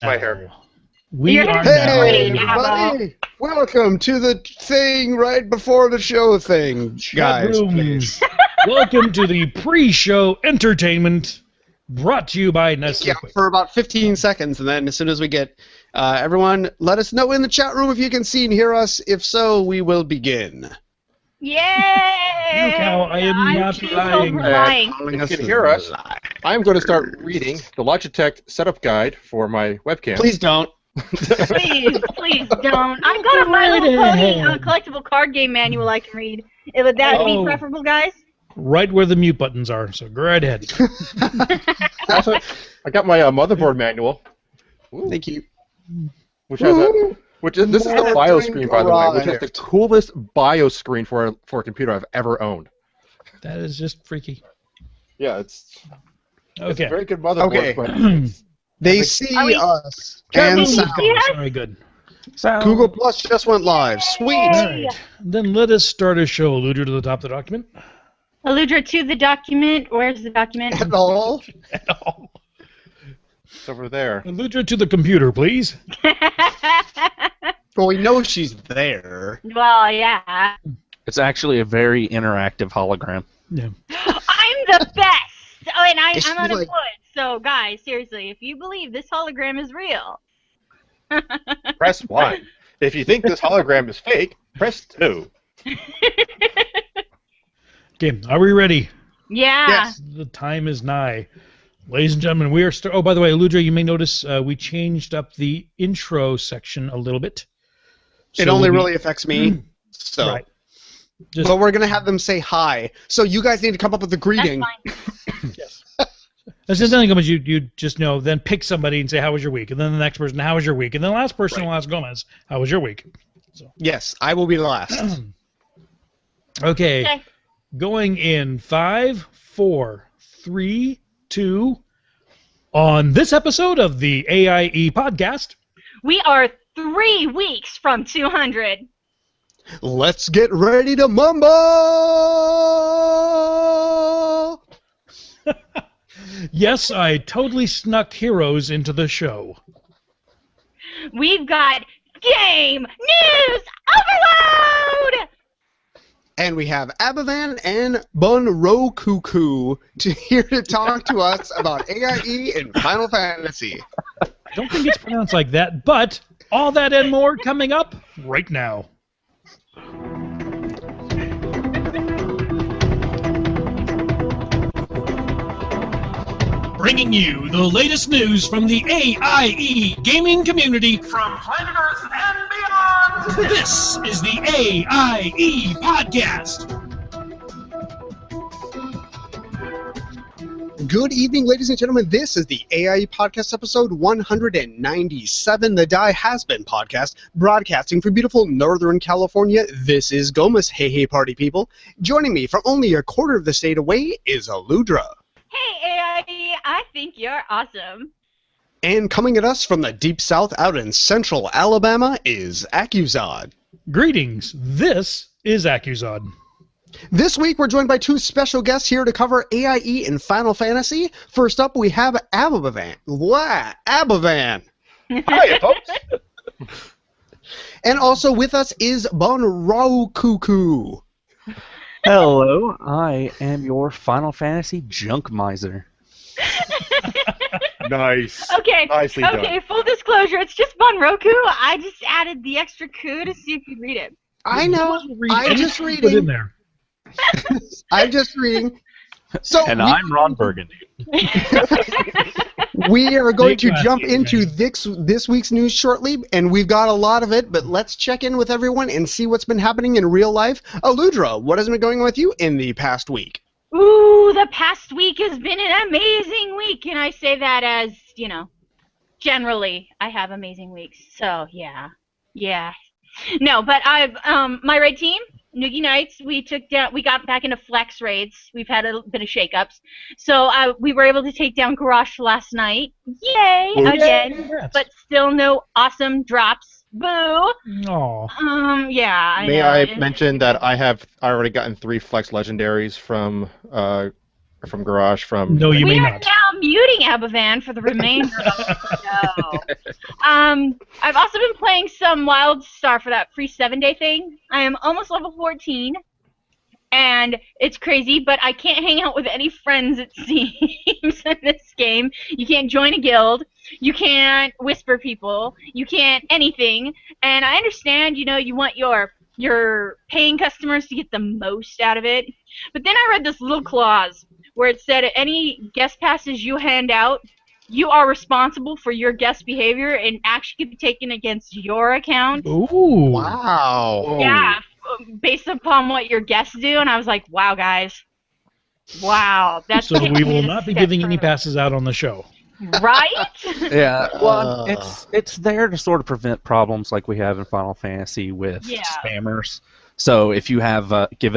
My hair. We are Hey, now everybody! Welcome to the thing right before the show thing, guys. Please. Welcome to the pre-show entertainment brought to you by Nestle. Yeah, for about 15 seconds, and then as soon as we get everyone, let us know in the chat room if you can see and hear us. If so, we will begin. Yay! I am not lying. If you can hear us, I'm going to start reading the Logitech setup guide for my webcam. Please don't. Please don't. I've got a My Little Pony collectible card game manual I can read. Would that be preferable, guys? Right where the mute buttons are, so go right ahead. Also, I got my motherboard manual. Ooh. Thank you. This is the BIOS screen, by the way, which is the coolest BIOS screen for a computer I've ever owned. That is just freaky. Yeah, it's a Okay. very good motherboard. Okay. But They see us and sound. Very good. Google Plus just went live. Sweet. All right. Then let us start a show. Alluder to the top of the document. Alluder to the document. Where's the document? At all? At all. it's over there. Alluder to the computer, please. Well, we know she's there. Well, yeah. It's actually a very interactive hologram. Yeah. I'm the best! Oh, and Is she I'm unemployed. like- So, guys, seriously, if you believe this hologram is real. Press 1. If you think this hologram is fake, press 2. Okay, are we ready? Yeah. Yes. The time is nigh. Ladies and gentlemen, we are... Oh, by the way, Aludra, you may notice we changed up the intro section a little bit. It only really affects me. So. Right. Just, But we're going to have them say hi. So you guys need to come up with a greeting. That's fine. yes. That's just nothing, Gomez. You just know, then pick somebody and say, how was your week? And then the next person, how was your week? And then the last person will ask Gomez, how was your week? So. Yes, I will be the last. Okay. Going in 5, 4, 3, 2. On this episode of the AIE Podcast, We are 3 weeks from 200. Let's get ready to mumble! yes, I totally snuck heroes into the show. We've got Game News Overload! And we have Abavan and Bunrokuku here to talk to us about AIE and Final Fantasy. I don't think it's pronounced like that, but all that and more coming up right now. Bringing you the latest news from the AIE gaming community from planet Earth and beyond. This is the AIE Podcast. Good evening, ladies and gentlemen. This is the AIE Podcast episode 197. The Die Has Been podcast, broadcasting from beautiful Northern California. This is Gomez. Hey, hey, party people. Joining me from only a quarter of the state away is Aludra. Hey, AIE, I think you're awesome. And coming at us from the deep south out in central Alabama is Accuzod. Greetings. This is Accuzod. This week, we're joined by 2 special guests here to cover AIE and Final Fantasy. First up, we have Abavan. Abavan. Hi, folks. And also with us is Bunrokuku. Hello, I am your Final Fantasy junk miser. Nice. Okay, Nicely done. full disclosure, it's just Bunroku. I just added the extra coup to see if you'd read it. I know. I'm just Put in reading. there. I'm just reading. So And I'm Ron Burgundy. we are going to Big jump glass, into man. this week's news shortly, and we've got a lot of it, but let's check in with everyone and see what's been happening in real life. Aludra, what has been going on with you in the past week? Ooh, the past week has been an amazing week, and I say that as, generally, I have amazing weeks. So, yeah. No, but I've, my raid team, Noogie Nights, we got back into flex raids. We've had a bit of shakeups. So we were able to take down Garrosh last night. Yay! Again. Congrats. But still no awesome drops. Boo! Aw. Yeah. May know. I mention that I already gotten 3 flex legendaries from Garage from... No, you We may are not. now muting Abavan for the remainder of the show. I've also been playing some WildStar for that free 7-day thing. I am almost level 14, and it's crazy, but I can't hang out with any friends, it seems, in this game. You can't join a guild. You can't whisper people. You can't anything. And I understand, you want your paying customers to get the most out of it. But then I read this little clause where it said any guest passes you hand out, you are responsible for your guest behavior and actually could be taken against your account. Ooh. Wow. Yeah, based upon what your guests do. And I was like, wow, guys. Wow. That's So we will not be giving any passes out on the show. Right? Yeah, well, it's there to sort of prevent problems like we have in Final Fantasy with spammers. So if you have give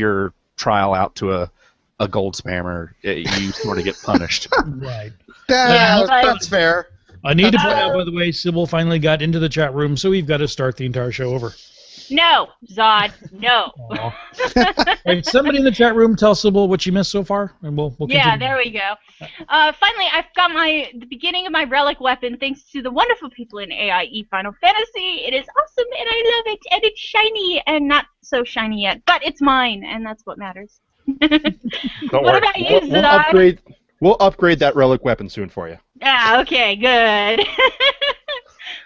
your trial out to a gold spammer, you sort of get punished. Right. That's fair. I need to point out, by the way, Sybil finally got into the chat room, so we've got to start the entire show over. No, Zod, no. Right, somebody in the chat room tell Sybil what you missed so far, and we'll continue. Yeah, there we go. Finally, I've got the beginning of my relic weapon thanks to the wonderful people in AIE Final Fantasy. It is awesome, and I love it, and it's shiny, and not so shiny yet, but it's mine, and that's what matters. Don't what worry. about you, Zod? We'll upgrade that relic weapon soon for you. Ah, okay, good.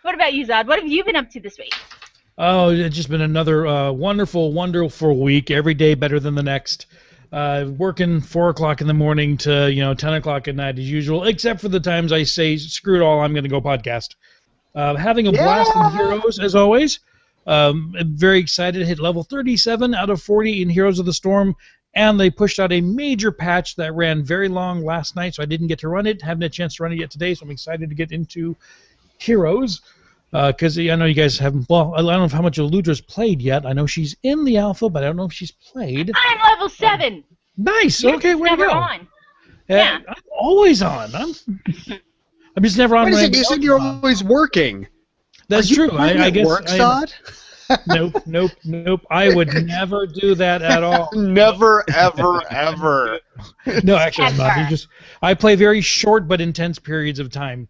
What about you, Zod? What have you been up to this week? Oh, it's just been another wonderful, wonderful week. Every day better than the next. Working 4 o'clock in the morning to 10 o'clock at night as usual, except for the times I say, screw it all, I'm going to go podcast. Having a blast in Heroes, as always. I'm very excited to hit level 37 out of 40 in Heroes of the Storm, and they pushed out a major patch that ran very long last night, so I didn't get to run it. Haven't had a chance to run it yet today, so I'm excited to get into Heroes. Because I know you guys haven't. Well, I don't know how much Eludra's played yet. I know she's in the alpha, but I don't know if she's played. I'm level 7. Nice. You're okay, way to never go. on. Yeah, I'm always on. I'm just never on. Wait a second, you said you're always working. That's true. I guess. Work, Zod? Nope. I would never do that at all. Never, ever, ever. No, actually, I'm not. I play very short but intense periods of time.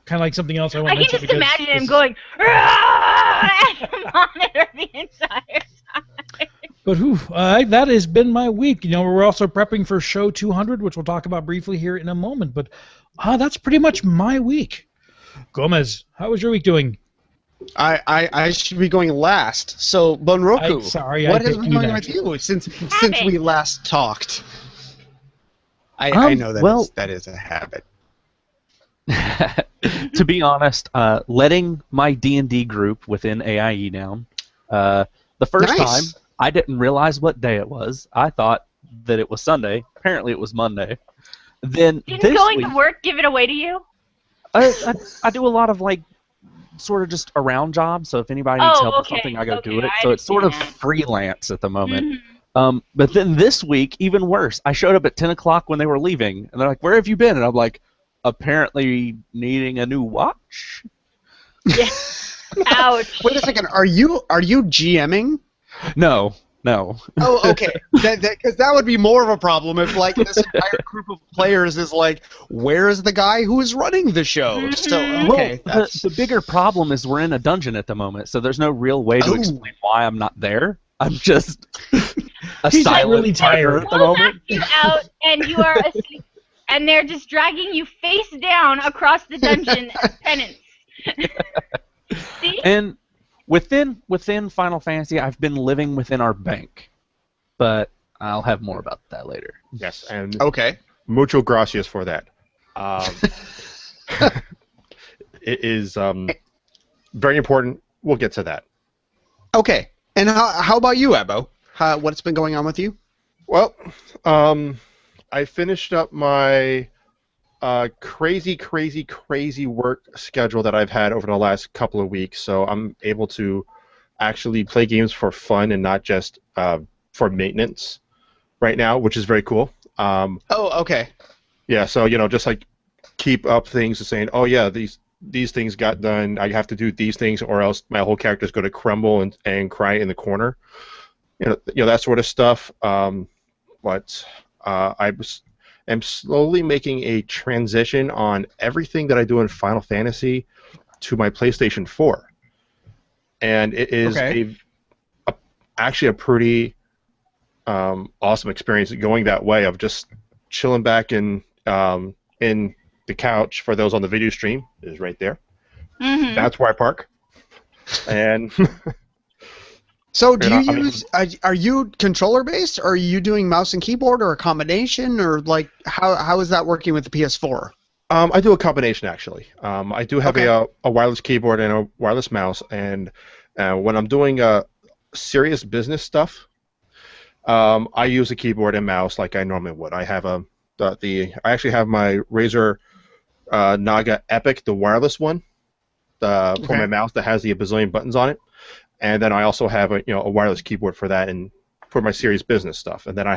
Kind of like something else I want to mention. I can just imagine him going at the monitor the entire time. But that has been my week. We're also prepping for show 200, which we'll talk about briefly here in a moment. But that's pretty much my week. Gomez, how was your week doing? I should be going last. So, Bunroku, what has been going on with you since we last talked? I know that is a habit. To be honest, letting my D&D group within AIE down. The first time, I didn't realize what day it was. I thought that it was Sunday. Apparently, it was Monday. Then didn't going to work give it away to you? I do a lot of sort of just around jobs. So if anybody needs help with something, I go do it. So it's sort of freelance at the moment. Mm-hmm. But then this week, even worse. I showed up at 10 o'clock when they were leaving, and they're like, "Where have you been?" And I'm like, apparently needing a new watch. Yeah. Ouch. Wait a second. Are you GMing? No. Oh, okay. Because that would be more of a problem if this entire group of players is like, where is the guy who is running the show? So okay. The bigger problem is we're in a dungeon at the moment, so there's no real way to explain why I'm not there. I'm just He's silent really tired at the moment. You out and you are asleep. And they're just dragging you face down across the dungeon as penance. See? And within Final Fantasy, I've been living within our bank, but I'll have more about that later. Yes, and okay. Mucho gracias for that. It is very important. We'll get to that. Okay. And how about you, Ebo? What's been going on with you? Well, I finished up my crazy work schedule that I've had over the last couple of weeks, so I'm able to actually play games for fun and not just for maintenance right now, which is very cool. Okay. Yeah, so just keep up things and saying, oh yeah, these things got done. I have to do these things, or else my whole character's going to crumble and cry in the corner. That sort of stuff. But I am slowly making a transition on everything that I do in Final Fantasy to my PlayStation 4, and it is actually a pretty awesome experience going that way of just chilling back in the couch. For those on the video stream, is right there. Mm-hmm. That's where I park. And so, do you use? Are you controller based, or are you doing mouse and keyboard, or a combination, or like how is that working with the PS4? I do a combination actually. I do have a wireless keyboard and a wireless mouse, and when I'm doing serious business stuff, I use a keyboard and mouse like I normally would. I have I actually have my Razer Naga Epic, the wireless one, for my mouse that has the bazillion buttons on it, and then I also have a wireless keyboard for that and for my serious business stuff. And then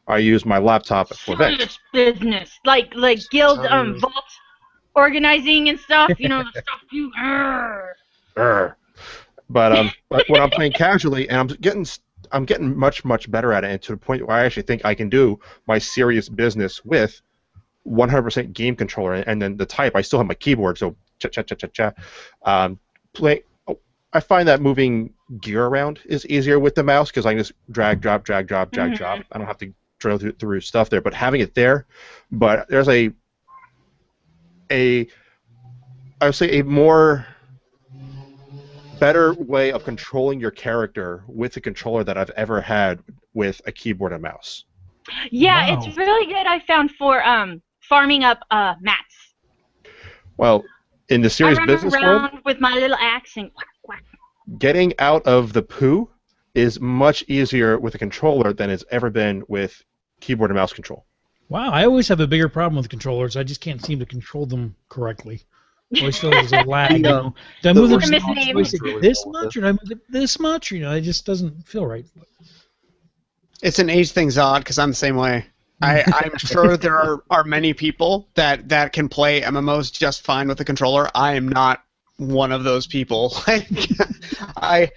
I use my laptop for that. Serious business, like guild vault organizing and stuff. You know, the stuff you. But when I'm playing casually, and I'm getting much better at it, and to the point where I actually think I can do my serious business with 100% game controller, and then the type. I still have my keyboard, so cha. I find that moving gear around is easier with the mouse because I can just drag, drop. I don't have to drill through stuff there. But having it there, but there's I would say a more better way of controlling your character with a controller that I've ever had with a keyboard and mouse. Yeah, wow. It's really good. I found for farming up mats. Well, in the serious business world, I run around with my little axe and quack, quack. Getting out of the poo is much easier with a controller than it's ever been with keyboard and mouse control. Wow, I always have a bigger problem with controllers. I just can't seem to control them correctly. I always feel there's a lag. Did I move them this much, or did I move it this much? It just doesn't feel right. It's an age thing, Zod, because I'm the same way. I'm sure there are many people that can play MMOs just fine with a controller. I am not one of those people. I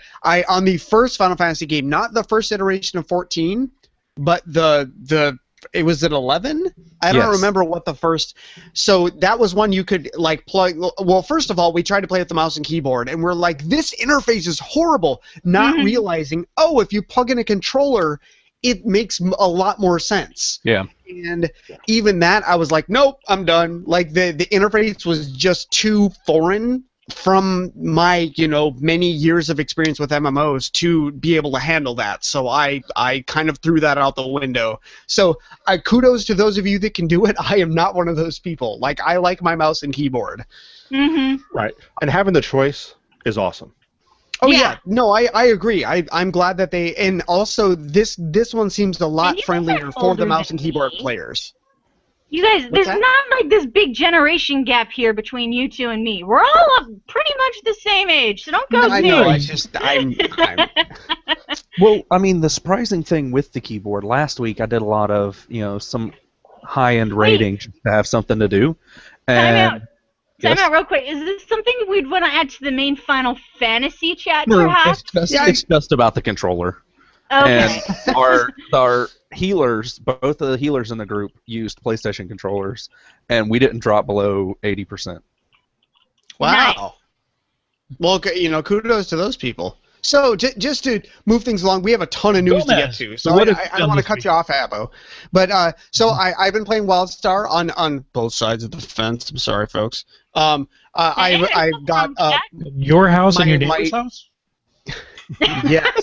on the first Final Fantasy game, not the first iteration of 14, but it was at 11. I don't remember what the first. So that was one you could like plug. Well, first of all, we tried to play with the mouse and keyboard, and we're like, this interface is horrible. Not realizing, if you plug in a controller, it makes a lot more sense. Yeah. And even that, I was like, nope, I'm done. Like the interface was just too foreign from my many years of experience with MMOs to be able to handle that. So I kind of threw that out the window. So kudos to those of you that can do it. I am not one of those people. Like, I like my mouse and keyboard. Mm-hmm. Right. And having the choice is awesome. Oh yeah. No, I agree. I'm glad that they, and also this one seems a lot friendlier for the mouse and keyboard players. You guys, there's not like this big generation gap here between you two and me. We're all pretty much the same age, so don't go I know. I'm Well, I mean, the surprising thing with the keyboard, last week I did a lot of, some high-end rating to have something to do. And Time out real quick. Is this something we'd want to add to the main Final Fantasy chat, perhaps? It's just about the controller. Okay. And our healers, both of the healers in the group used PlayStation controllers, and we didn't drop below 80%. Wow. Nice. Well, kudos to those people. So, just to move things along, we have a ton of news to get to. So, I don't want to cut you off, Abbo. But, I've been playing WildStar on both sides of the fence. I'm sorry, folks. I've got... your house and your neighbor's house? Yes.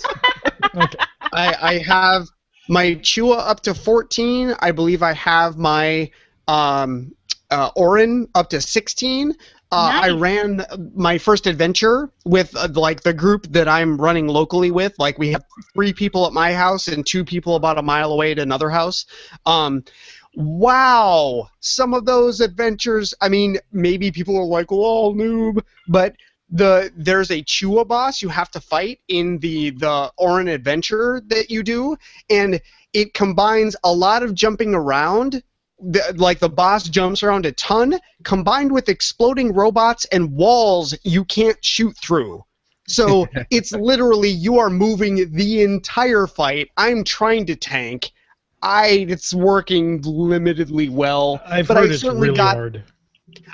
Okay. I have my Chua up to 14. I believe I have my Orin up to 16. Nice. I ran my first adventure with the group that I'm running locally with. Like, we have 3 people at my house and 2 people about a mile away at another house. Wow, some of those adventures. I mean, maybe people are like, "Oh, noob," but there's a Chua boss you have to fight in the Orin adventure that you do, and it combines a lot of jumping around. The boss jumps around a ton, combined with exploding robots and walls you can't shoot through. So it's literally you are moving the entire fight. I'm trying to tank. It's working limitedly well. I've heard it's really hard.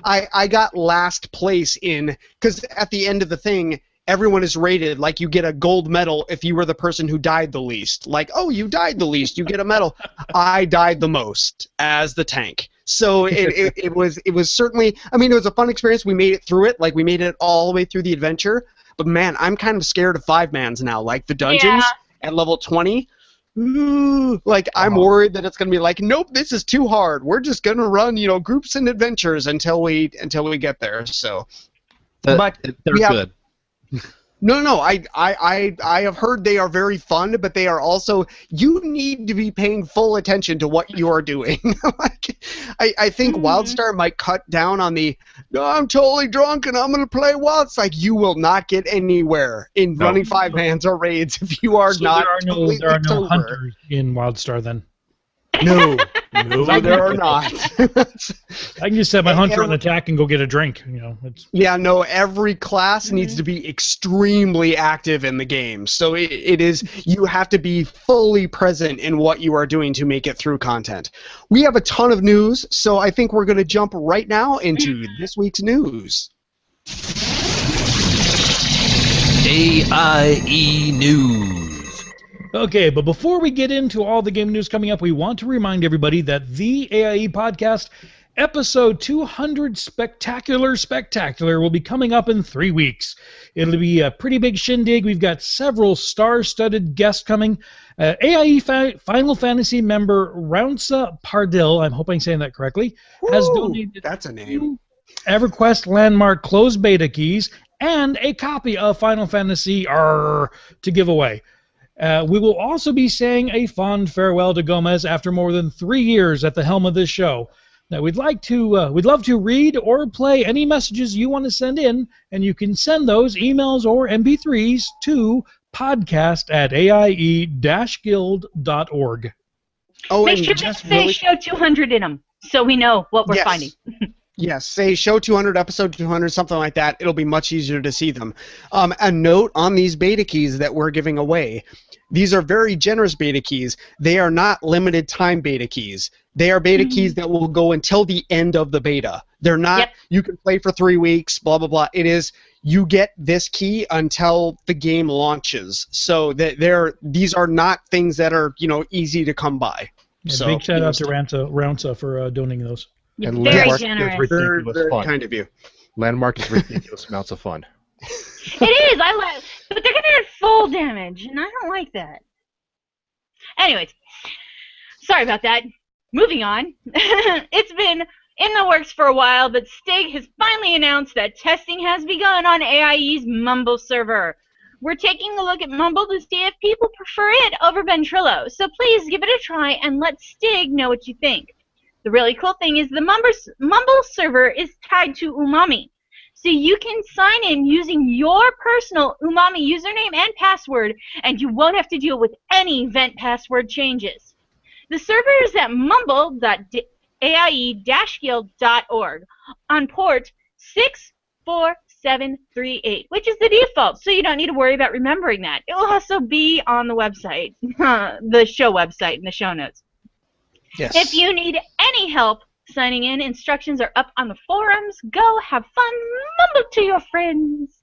I got last place because at the end of the thing, everyone is rated like you get a gold medal if you were the person who died the least. Like, oh, you died the least, you get a medal. I died the most as the tank. So it was certainly, I mean, it was a fun experience. We made it through it. Like, we made it all the way through the adventure. But, man, I'm kind of scared of 5-mans now. Like, the dungeons at level 20. Ooh, like, I'm worried that it's going to be like, nope, this is too hard. We're just going to run, groups and adventures until we get there. So, but they're good. No. I have heard they are very fun, but they are also, you need to be paying full attention to what you are doing. I think WildStar might cut down on no, I'm totally drunk and I'm going to play Wild. It's like, you will not get anywhere in running 5-mans or raids if you are not. There are no hunters in WildStar then. No, there are not. I can just set my hunter on attack and go get a drink. Yeah, no. Every class needs to be extremely active in the game. So it is. You have to be fully present in what you are doing to make it through content. We have a ton of news, so I think we're going to jump right now into this week's news. AIE News. Okay, but before we get into all the game news coming up, we want to remind everybody that the AIE Podcast episode 200 Spectacular will be coming up in 3 weeks. It'll be a pretty big shindig. We've got several star-studded guests coming. AIE Final Fantasy member Rounsa Pardil, I hope I'm saying that correctly, has donated that's a name. EverQuest Landmark closed beta keys and a copy of Final Fantasy R to give away. We will also be saying a fond farewell to Gomez after more than 3 years at the helm of this show. Now, we'd love to read or play any messages you want to send in, and you can send those emails or MP3s to podcast@aie-guild.org. Oh, make sure to say show 200 in them, so we know what we're finding. Yes, say show 200, episode 200, something like that. It'll be much easier to see them. A note on these beta keys that we're giving away. These are very generous beta keys. They are not limited time beta keys. They are beta keys that will go until the end of the beta. They're not, you can play for 3 weeks, blah, blah, blah. It is, you get this key until the game launches. So these are not things that are, easy to come by. Yeah, so, big shout out to Rounsa for donating those. And very Landmark generous. is ridiculous very fun. kind of you. Landmark is ridiculous amounts of fun. It is. But they're gonna have full damage, and I don't like that. Anyways, sorry about that. Moving on. It's been in the works for a while, but Stig has finally announced that testing has begun on AIE's Mumble server. We're taking a look at Mumble to see if people prefer it over Ventrilo, so please give it a try and let Stig know what you think. The really cool thing is the Mumble server is tied to Umami, so you can sign in using your personal Umami username and password, and you won't have to deal with any vent password changes. The server is at mumble.aie-guild.org on port 64738, which is the default, so you don't need to worry about remembering that. It will also be on the website, the show website in the show notes. Yes. If you need any help signing in, instructions are up on the forums. Go have fun, mumble to your friends.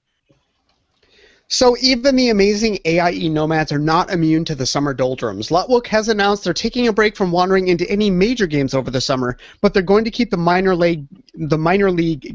So even the amazing AIE nomads are not immune to the summer doldrums. Lutwook has announced they're taking a break from wandering into any major games over the summer, but they're going to keep the minor league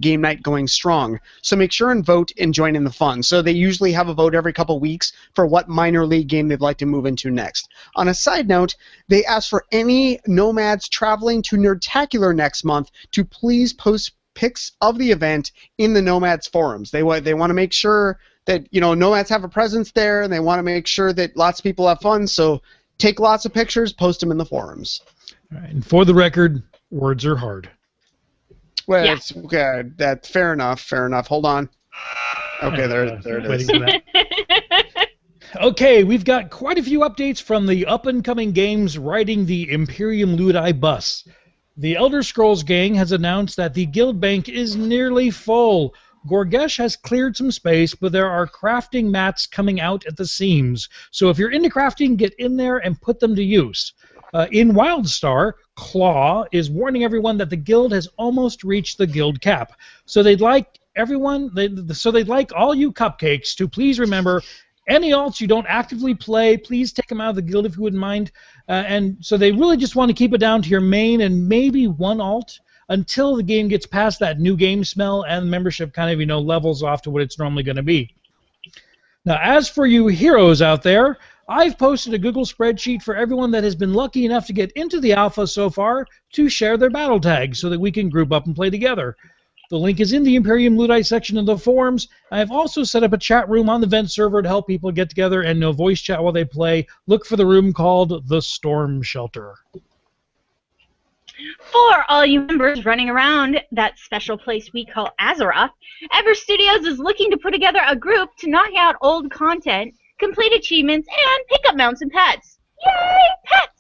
game night going strong. So make sure and vote and join in the fun. So they usually have a vote every couple weeks for what minor league game they'd like to move into next. On a side note, they asked for any nomads traveling to Nerdtacular next month to please post pics of the event in the nomads forums. They want to make sure that nomads have a presence there, and they want to make sure that lots of people have fun. So take lots of pictures, post them in the forums. All right, and for the record, words are hard. Well, it's okay. That's fair enough. Fair enough. Hold on. Okay, there it is. Okay, we've got quite a few updates from the up-and-coming games riding the Imperium Ludi bus. The Elder Scrolls gang has announced that the guild bank is nearly full. Gorgesh has cleared some space, but there are crafting mats coming out at the seams. So if you're into crafting, get in there and put them to use. In WildStar, Claw is warning everyone that the guild has almost reached the guild cap. So they'd like all you cupcakes to please remember any alts you don't actively play, please take them out of the guild if you wouldn't mind. And so they really just want to keep it down to your main and maybe one alt until the game gets past that new game smell and membership kind of, levels off to what it's normally going to be. Now, as for you heroes out there, I've posted a Google spreadsheet for everyone that has been lucky enough to get into the alpha so far to share their battle tags so that we can group up and play together. The link is in the Imperium Ludite section of the forums. I have also set up a chat room on the Vent server to help people get together and no voice chat while they play. Look for the room called the Storm Shelter. For all you members running around that special place we call Azeroth, Ever Studios is looking to put together a group to knock out old content, complete achievements, and pick up mounts and pets. Yay, pets!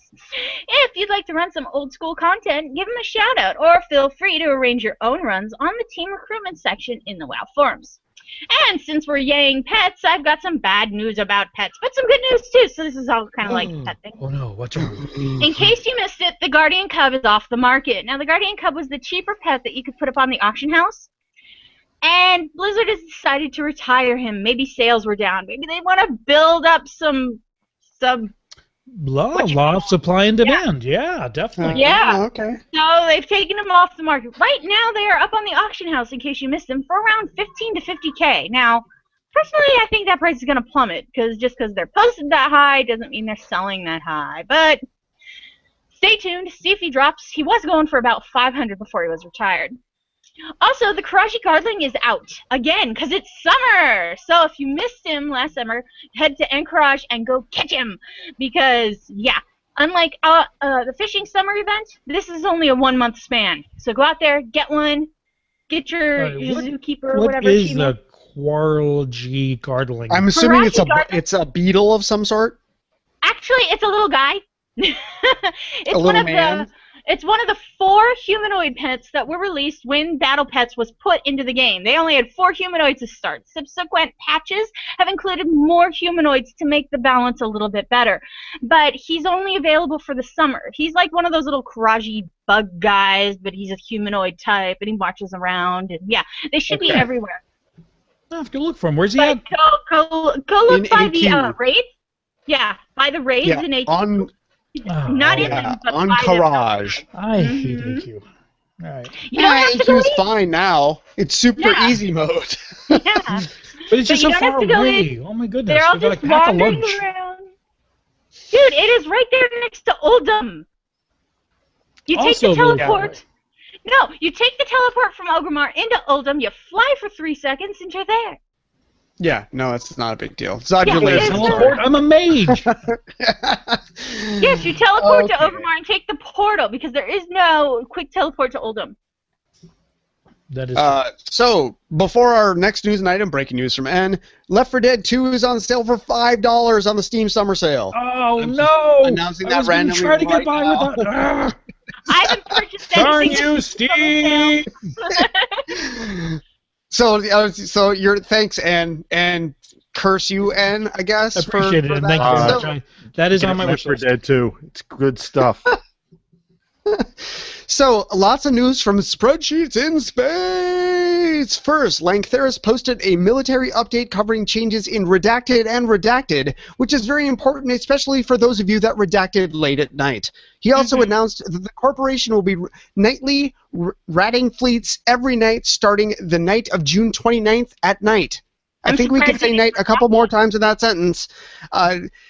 If you'd like to run some old school content, give them a shout out, or feel free to arrange your own runs on the team recruitment section in the WoW forums. And since we're yaying pets, I've got some bad news about pets, but some good news too, so this is all kind of like a pet thing. Oh no, watch out. In case you missed it, the Guardian Cub is off the market. Now, the Guardian Cub was the cheaper pet that you could put up on the auction house, and Blizzard has decided to retire him. Maybe sales were down. Maybe they want to build up some law of supply and demand. Yeah, definitely. Yeah. Oh, okay. So they've taken them off the market. Right now, they are up on the auction house, in case you missed them, for around 15 to 50K. Now, personally, I think that price is going to plummet, because just because they're posted that high doesn't mean they're selling that high. But stay tuned to see if he drops. He was going for about 500 before he was retired. Also, the Karaji Guardling is out again because it's summer. So if you missed him last summer, head to Encourage and go catch him. Because, yeah, unlike the fishing summer event, this is only a 1 month span. So go out there, get one, get your zookeeper or whatever. What is the Karaji Guardling? I'm assuming it's a beetle of some sort. Actually, it's a little guy. A little man. It's one of the 4 humanoid pets that were released when Battle Pets was put into the game. They only had 4 humanoids to start. Subsequent patches have included more humanoids to make the balance a little bit better. But he's only available for the summer. He's like one of those little Karaji bug guys, but he's a humanoid type, and he marches around. And yeah, they should be everywhere. I have to look for him. Where's he at? Go look by the raids. Yeah, by the raids in AQ. Not in them, but on Courage. I hate AQ. All right. AQ's fine now. It's super easy mode. Yeah. But it's just so far away. Oh my goodness. They're all just wandering around. Dude, it is right there next to Uldum. You take the teleport. No, you take the teleport from Orgrimmar into Uldum, you fly for 3 seconds, and you're there. Yeah, no, it's not a big deal. Zod, you're lazy. I'm a mage. Yes, you teleport to Orgrimmar and take the portal, because there is no quick teleport to Uldum. That is so, before our next news and item, breaking news from N, Left 4 Dead 2 is on sale for $5 on the Steam Summer Sale. Oh, no! Announcing that randomly try to get by with that. I haven't purchased anything. Darn you, Steve! So your thanks and curse you, N, I guess. Appreciate it, and thank you very much. That is on my wish list. Left 4 Dead 2. It's good stuff. So, lots of news from Spreadsheets in Space! First, Langtheris posted a military update covering changes in Redacted and Redacted, which is very important, especially for those of you that redacted late at night. He also announced that the corporation will be nightly ratting fleets every night starting the night of June 29th at night. I think we can say night a couple more times in that sentence.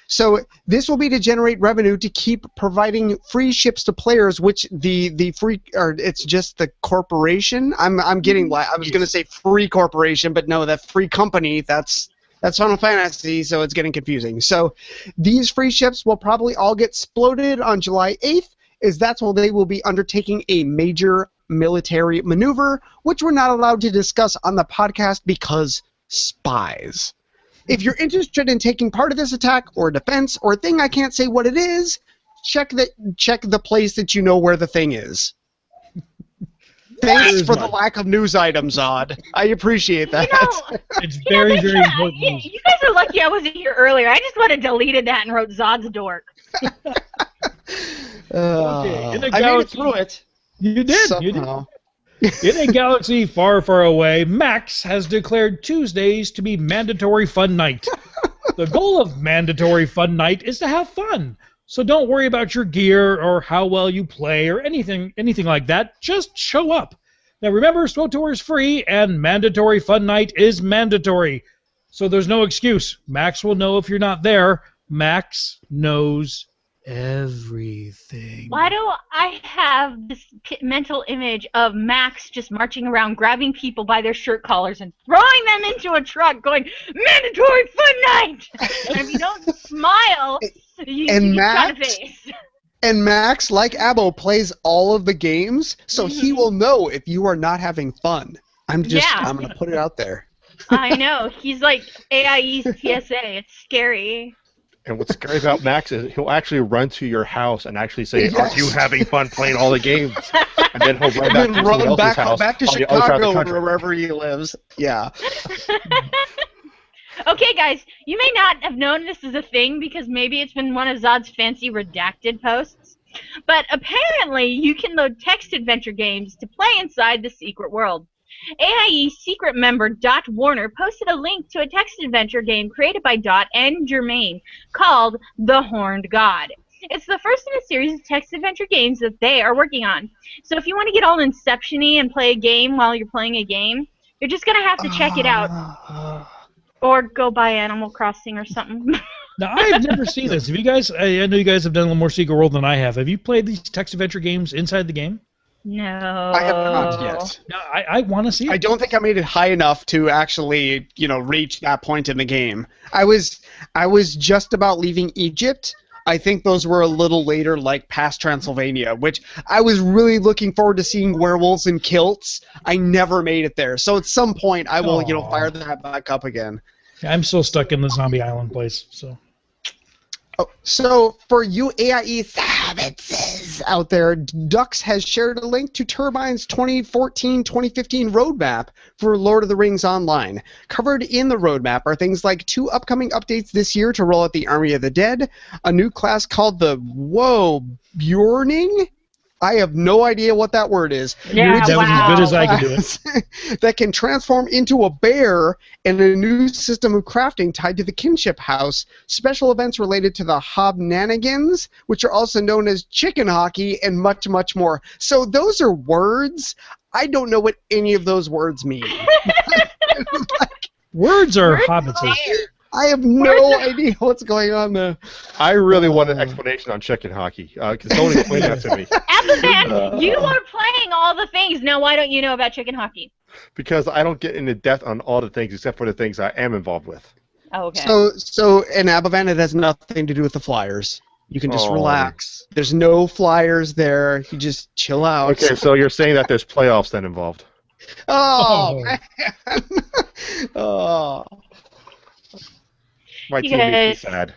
So this will be to generate revenue to keep providing free ships to players, which the free, or it's just the corporation. I'm getting, I was going to say free corporation, but no, that free company, that's Final Fantasy, so it's getting confusing. So these free ships will probably all get exploded on July 8th, as that's when they will be undertaking a major military maneuver, which we're not allowed to discuss on the podcast because spies. If you're interested in taking part of this attack or defense or thing I can't say what it is, check the place that you know where the thing is. Thanks for the lack of news items, Odd. I appreciate that. It's very, very important. You guys are lucky I wasn't here earlier. I just would have deleted that and wrote Zod's dork. Okay, in a I made it galaxy, through it. you did. You did. Somehow. In a galaxy far, far away, Max has declared Tuesdays to be Mandatory Fun Night. The goal of Mandatory Fun Night is to have fun. So don't worry about your gear or how well you play or anything like that. Just show up. Now remember, SWTOR is free and Mandatory Fun Night is mandatory. So there's no excuse. Max will know if you're not there. Max knows everything. Why do I have this mental image of Max just marching around, grabbing people by their shirt collars and throwing them into a truck, going, "Mandatory Fun Night!" And if you don't smile, you try to face. And Max, like Abo, plays all of the games, so he will know if you are not having fun. I'm going to put it out there. I know. He's like AIE's TSA. It's scary. And what's scary about Max is he'll actually run to your house and actually say, "Are you having fun playing all the games?" And then he'll run back to someone else's house back to on the other side of the Chicago country. or wherever he lives. Yeah. Okay, guys, you may not have known this is a thing because maybe it's been one of Zod's fancy redacted posts, but apparently you can load text adventure games to play inside the secret world. AIE secret member Dot Warner posted a link to a text adventure game created by Dot and Jermaine called The Horned God. It's the first in a series of text adventure games that they are working on. So if you want to get all Inception-y and play a game while you're playing a game, you're just going to have to check it out. Or go buy Animal Crossing or something. Now, I've never seen this. Have you guys? I know you guys have done a little more Secret World than I have. Have you played these text adventure games inside the game? No. I have not yet. No, I want to see it. I don't think I made it high enough to actually, reach that point in the game. I was just about leaving Egypt. I think those were a little later, like past Transylvania, which I was really looking forward to seeing werewolves in kilts. I never made it there. So at some point, I will, fire that back up again. I'm still stuck in the zombie island place. Oh, so for you AIE savages out there, Dux has shared a link to Turbine's 2014-2015 roadmap for Lord of the Rings Online. Covered in the roadmap are things like 2 upcoming updates this year to roll out the Army of the Dead, a new class called the Bjorning? I have no idea what that word is. Yeah, that was as good as I could do it. That can transform into a bear, and a new system of crafting tied to the kinship house, special events related to the hobnanigans, which are also known as chicken hockey, and much, much more. So those are words. I don't know what any of those words mean. Words are hobbits. I have no idea what's going on there. I really want an explanation on chicken hockey. Can someone explain that to me? Appleman, you are playing all the things. Now, why don't you know about chicken hockey? Because I don't get into depth on all the things except for the things I am involved with. Oh, okay. So in Abavan, it has nothing to do with the Flyers. You can just relax. There's no Flyers there. You just chill out. Okay, so you're saying that there's playoffs then involved. Oh, man. Oh. My team makes me sad.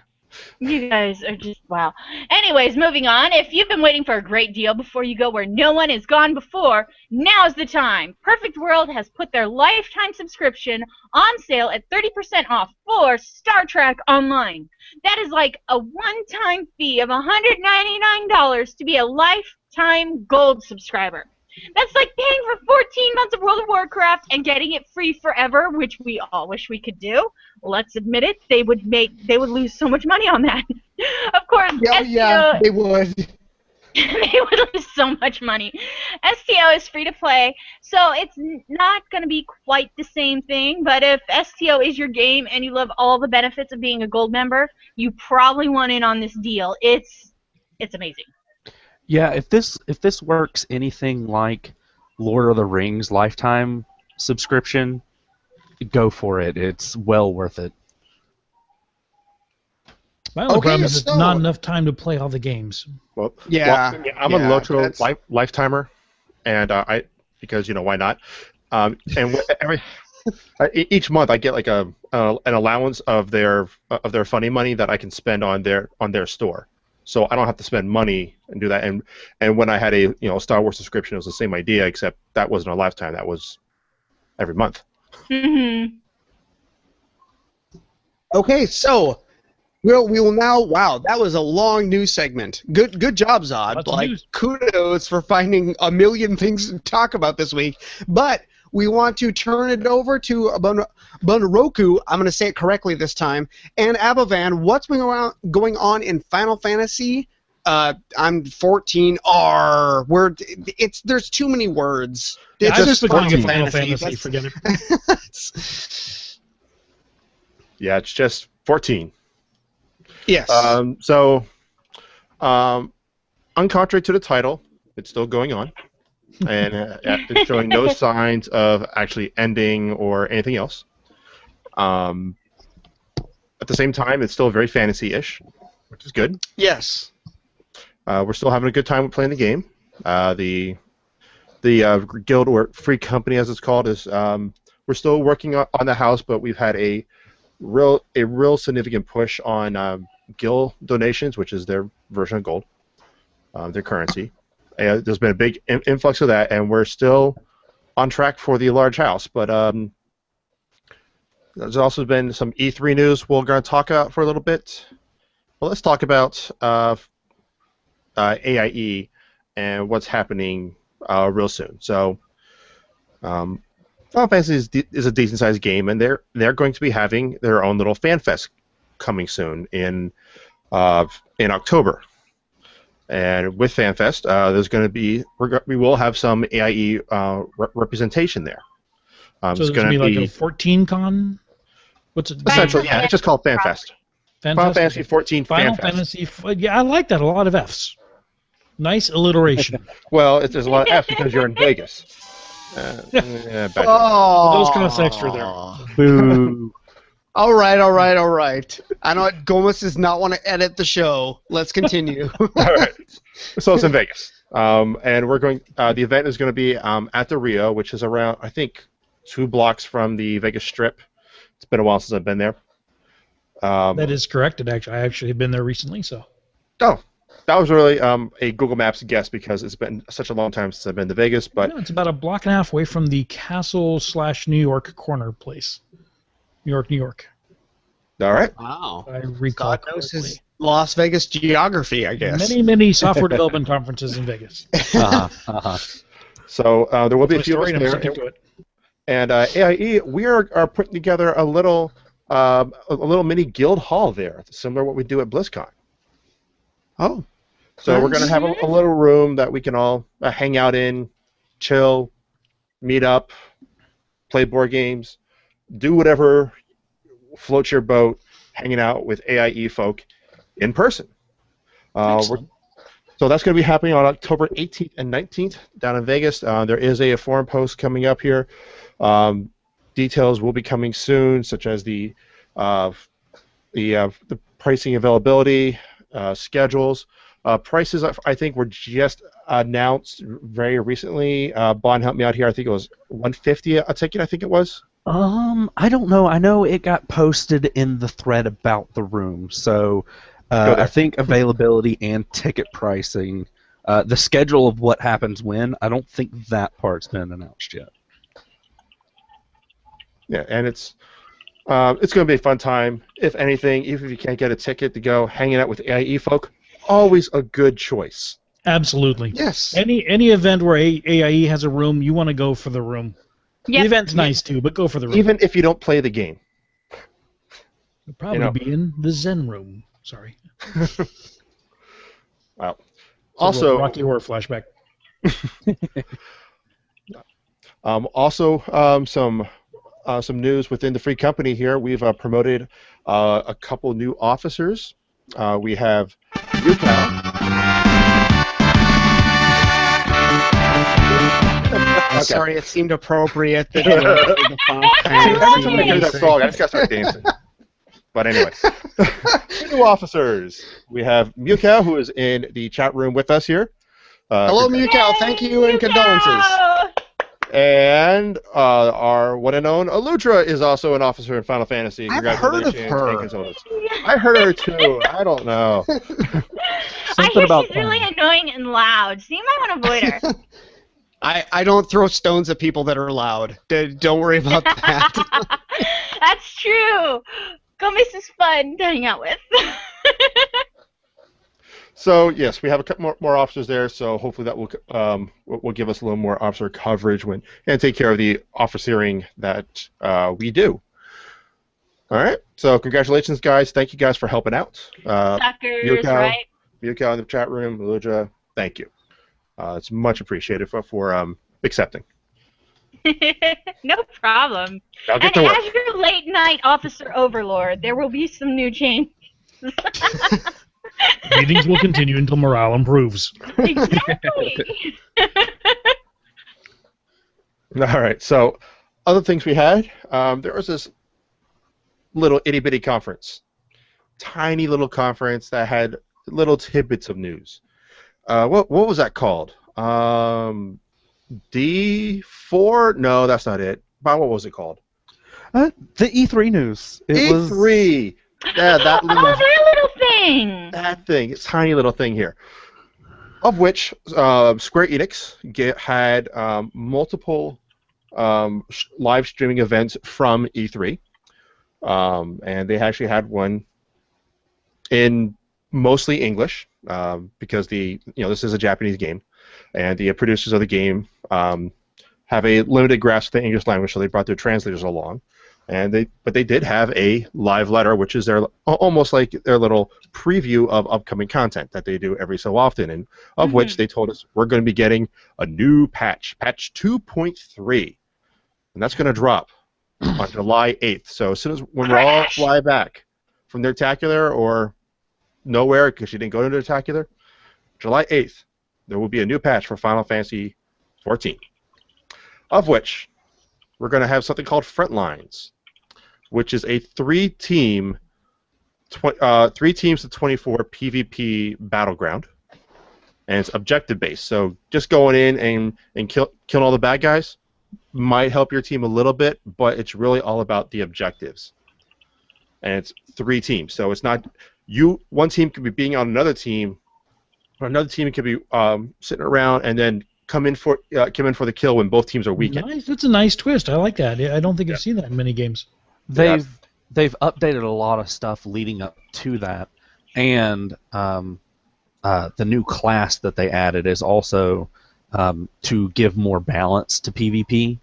You guys are just, wow. Anyways, moving on. If you've been waiting for a great deal before you go where no one has gone before, now's the time. Perfect World has put their lifetime subscription on sale at 30% off for Star Trek Online. That is like a one-time fee of $199 to be a lifetime gold subscriber. That's like paying for 14 months of World of Warcraft and getting it free forever, which we all wish we could do. Let's admit it, they would lose so much money on that. Of course, yeah, they would. They would lose so much money. STO is free to play, so it's not going to be quite the same thing, but if STO is your game and you love all the benefits of being a gold member, you probably want in on this deal. It's amazing. Yeah, if this works anything like Lord of the Rings lifetime subscription, go for it. It's well worth it. My only problem is it's not enough time to play all the games. Well, yeah, I'm a Lotro lifetimer, and because why not? And each month I get like an allowance of their funny money that I can spend on their store. So I don't have to spend money and do that. And when I had a Star Wars subscription, it was the same idea, except that wasn't a lifetime. That was every month. Mm-hmm. Okay, so Well, we will now. Wow, that was a long news segment. Good job, Zod. Lots of Like, news. kudos for finding a million things to talk about this week. But we want to turn it over to Bunroku. I'm going to say it correctly this time. And Abavan, what's going on in Final Fantasy? I'm 14R. There's too many words. Yeah, It's I just been calling it Final Final Fantasy. Fantasy. Forget it. Yeah, it's just 14. Yes. Contrary to the title, it's still going on, and it's showing no signs of actually ending or anything else. At the same time, it's still very fantasy-ish, which is good. Yes. We're still having a good time with playing the game. The guild or free company, as it's called, is we're still working on the house, but we've had a real significant push on guild donations, which is their version of gold, their currency. There's been a big influx of that, and we're still on track for the large house. But there's also been some E3 news we're going to talk about for a little bit. Well, let's talk about AIE and what's happening real soon. So, Final Fantasy is a decent-sized game, and they're going to be having their own little fan fest coming soon in October. And with FanFest, there's going to be we will have some AIE representation there. So it's going to be like a 14-con? What's it? Essentially, yeah, it's just called FanFest. Final Fantasy 14 Final FanFest. Fantasy. Yeah, I like that. A lot of Fs. Nice alliteration. Well, there's a lot of F's because you're in Vegas. Those Those cost extra there. Boo. All right. I know Gomez does not want to edit the show. Let's continue. All right. So it's in Vegas, and we're going. The event is going to be at the Rio, which is around, I think, 2 blocks from the Vegas Strip. It's been a while since I've been there. That is correct. I actually have been there recently. So. Oh, that was really a Google Maps guess because it's been such a long time since I've been to Vegas. But No, it's about a block and a half away from the Castle/New York corner place. New York. all right. Wow. I recall God knows correctly. his Las Vegas geography, I guess. Many software development conferences in Vegas. So there will be a My few of story, us and I'm there. sticking to it. And AIE, we are putting together a little mini guild hall there, similar to what we do at BlizzCon. Oh. So we're going to have a little room that we can all hang out in, chill, meet up, play board games, do whatever floats your boat, hanging out with AIE folk in person. So that's going to be happening on October 18th and 19th down in Vegas. There is a forum post coming up here. Details will be coming soon, such as the pricing availability, schedules. Prices, I think, were just announced very recently. Bond helped me out here. I think it was $150 a ticket. I think it was. I don't know. I know it got posted in the thread about the room, so I think availability and ticket pricing, the schedule of what happens when, I don't think that part's been announced yet. Yeah, and it's going to be a fun time. If anything, even if you can't get a ticket to go hanging out with AIE folk, always a good choice. Absolutely. Yes. Any event where AIE has a room, you want to go for the room. Yep. The event's nice too, but go for the room. Even if you don't play the game. You'll probably be in the Zen room. Sorry. Wow. It's a Also, little Rocky Horror flashback. some news within the free company here. We've promoted a couple new officers. We have Yukao. I'm sorry, it seemed appropriate that the Final Every time I hear that Fantasy- song, I just gotta start dancing. But anyway, new officers. We have Mukau, who is in the chat room with us here. Hello, Mukau. Thank you and condolences. And our one and own Alutra is also an officer in Final Fantasy. I've heard of Congratulations her. and condolences. I heard her too. I don't know. I hear she's really annoying and loud, so you might want to avoid her. I don't throw stones at people that are loud. Don't worry about that. That's true. Gomez is fun to hang out with. So yes, we have a couple more officers there. So hopefully that will give us a little more officer coverage and take care of the officering that we do. All right. So congratulations, guys. Thank you guys for helping out. Suckers, right? Yuko in the chat room, Luja, thank you. It's much appreciated for accepting. No problem. I'll get And to work. as your late night officer overlord, there will be some new changes. Meetings will continue until morale improves. Exactly. All right. So other things we had, there was this little itty bitty conference, tiny little conference that had little tidbits of news. What was that called? D4? No, that's not it. Bob, what was it called? The E3 news. E3. Yeah, that little, Oh, that little thing. that thing. It's a tiny little thing here. Of which Square Enix had multiple live streaming events from E3. And they actually had one in mostly English because this is a Japanese game, and the producers of the game have a limited grasp of the English language, so they brought their translators along, but they did have a live letter, which is almost like their little preview of upcoming content that they do every so often, and of which they told us we're going to be getting a new patch 2.3, and that's going to drop on July 8th. So as soon as when we all fly back from Nerdtacular or nowhere because you didn't go to Nerdtacular, July 8th, there will be a new patch for Final Fantasy 14, of which we're going to have something called Frontlines, which is a three teams to 24 PvP battleground, and it's objective based. So just going in and killing all the bad guys might help your team a little bit, but it's really all about the objectives. And it's three teams, so it's not one team could be being on another team, or another team could be sitting around and then come in for the kill when both teams are weakened. Nice. That's a nice twist. I like that. I don't think I've seen that in many games. They've updated a lot of stuff leading up to that, and the new class that they added is also to give more balance to PvP.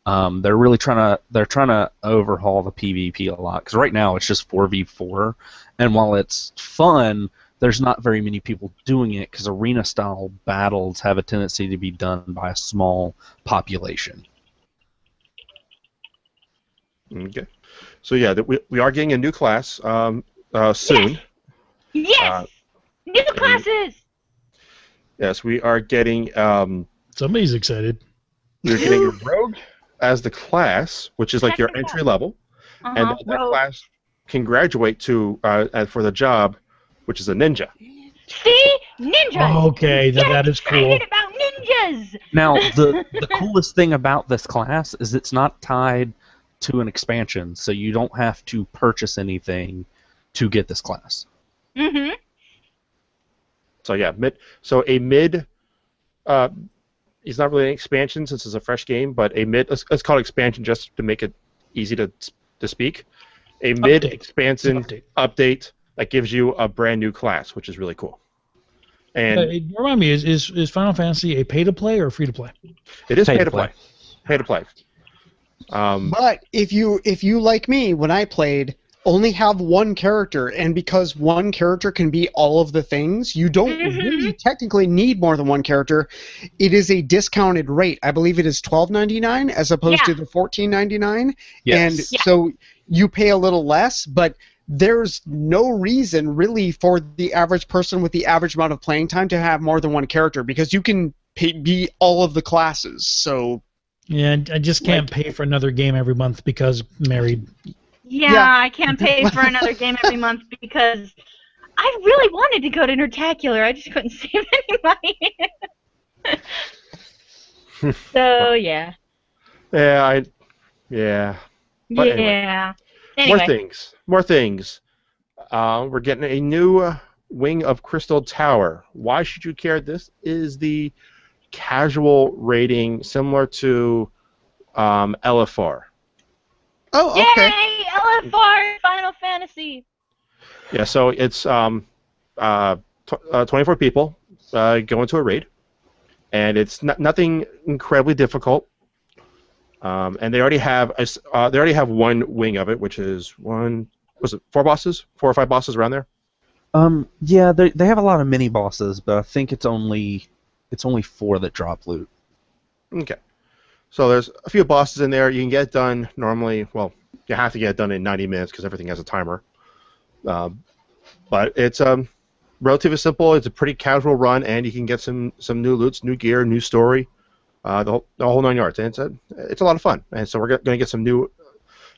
They're really trying to overhaul the PvP a lot, because right now it's just 4v4, and while it's fun, there's not very many people doing it because arena-style battles have a tendency to be done by a small population. Okay. So yeah, we are getting a new class soon. Yes! New classes! Yes, we are getting... Somebody's excited. We're getting a rogue as the class, which is like your entry level, and that class can graduate to for the job, which is a ninja. See? Ninjas! Okay, that is cool. Excited about ninjas! Now, the coolest thing about this class is it's not tied to an expansion, so you don't have to purchase anything to get this class. Mm-hmm. So yeah, it's not really an expansion since it's a fresh game, but let's call it expansion just to make it easy to speak. A mid-expansion update that gives you a brand new class, which is really cool. And remind me, is Final Fantasy a pay-to-play or free-to-play? It is pay-to-play. Pay-to-play. But if you like me, when I played, only have one character, and because one character can be all of the things, you don't really technically need more than one character. It is a discounted rate. I believe it is $12.99 as opposed to the $14.99. Yes. And so you pay a little less, but there's no reason really for the average person with the average amount of playing time to have more than one character, because you can be all of the classes. So yeah, I just can't pay for another game every month because married. Yeah, I can't pay for another game every month because I really wanted to go to Nerdtacular. I just couldn't save any money. So, yeah. Yeah. But yeah. Anyway. More things. We're getting a new Wing of Crystal Tower. Why should you care? This is the casual rating similar to LFR. Oh, okay. Yay, LFR Final Fantasy. Yeah, so it's 24 people go into a raid, and it's nothing incredibly difficult. And they already have one wing of it, which is 4 bosses, 4 or 5 bosses around there. Yeah, they have a lot of mini bosses, but I think it's only 4 that drop loot. Okay. So there's a few bosses in there. You can get it done normally. Well, you have to get it done in 90 minutes because everything has a timer. But it's relatively simple. It's a pretty casual run, and you can get some new loots, new gear, new story, the whole 9 yards. And it's a lot of fun. And so we're going to get some new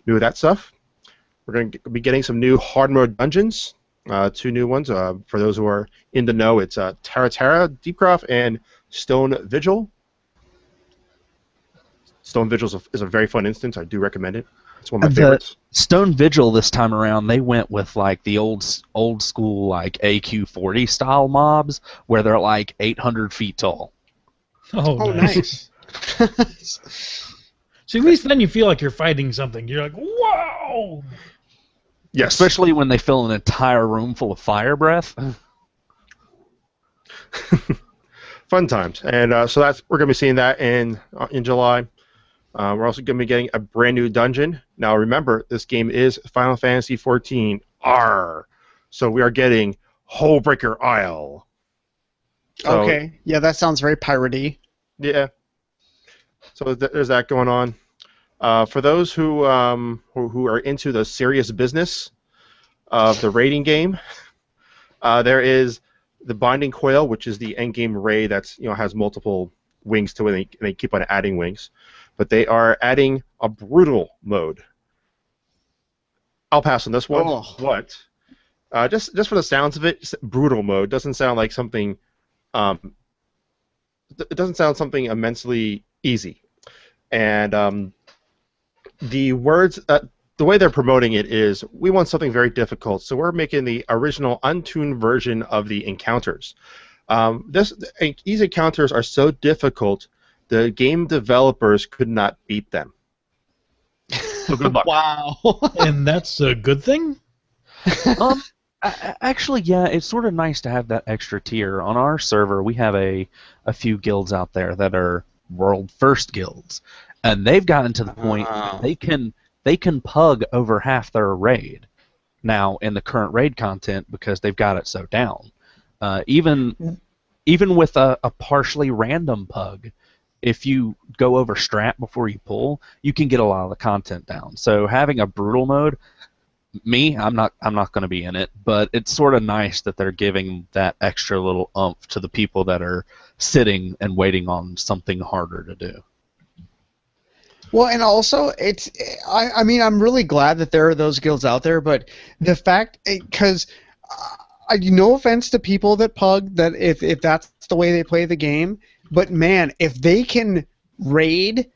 of that stuff. We're going to be getting some new hard mode dungeons. 2 new ones. For those who are in the know, it's Terra, Deepcroft, and Stone Vigil. Stone Vigil is a very fun instance. I do recommend it. It's one of my favorites. Stone Vigil this time around, they went with like the old school like AQ40 style mobs, where they're like 800 feet tall. Oh, nice. See, at least then you feel like you're fighting something. You're like, whoa! Yes. Especially when they fill an entire room full of fire breath. Fun times. And so we're going to be seeing that in July. We're also going to be getting a brand new dungeon. Now remember, this game is Final Fantasy XIV R. So we are getting Hullbreaker Isle. So, okay. Yeah, that sounds very piratey. Yeah. So there's that going on. For those who are into the serious business of the raiding game, there is the Binding Coil, which is the endgame raid that's has multiple wings to it. And they keep on adding wings, but they are adding a brutal mode. I'll pass on this one. Oh. But just for the sounds of it, brutal mode doesn't sound like something. It doesn't sound something immensely easy, and the words, the way they're promoting it is, we want something very difficult, so we're making the original untuned version of the encounters. These encounters are so difficult, the game developers could not beat them. So good luck. Wow. And that's a good thing? Actually, yeah, it's sort of nice to have that extra tier. On our server, we have a few guilds out there that are world first guilds, and they've gotten to the point they can pug over half their raid now in the current raid content because they've got it so down. Even with a partially random pug, if you go over strat before you pull, you can get a lot of the content down. So having a brutal mode, I'm not going to be in it, but it's sort of nice that they're giving that extra little oomph to the people that are sitting and waiting on something harder to do. Well, and also, I mean, I'm really glad that there are those guilds out there, but the fact, because no offense to people that pug, that if that's the way they play the game, but man, if they can raid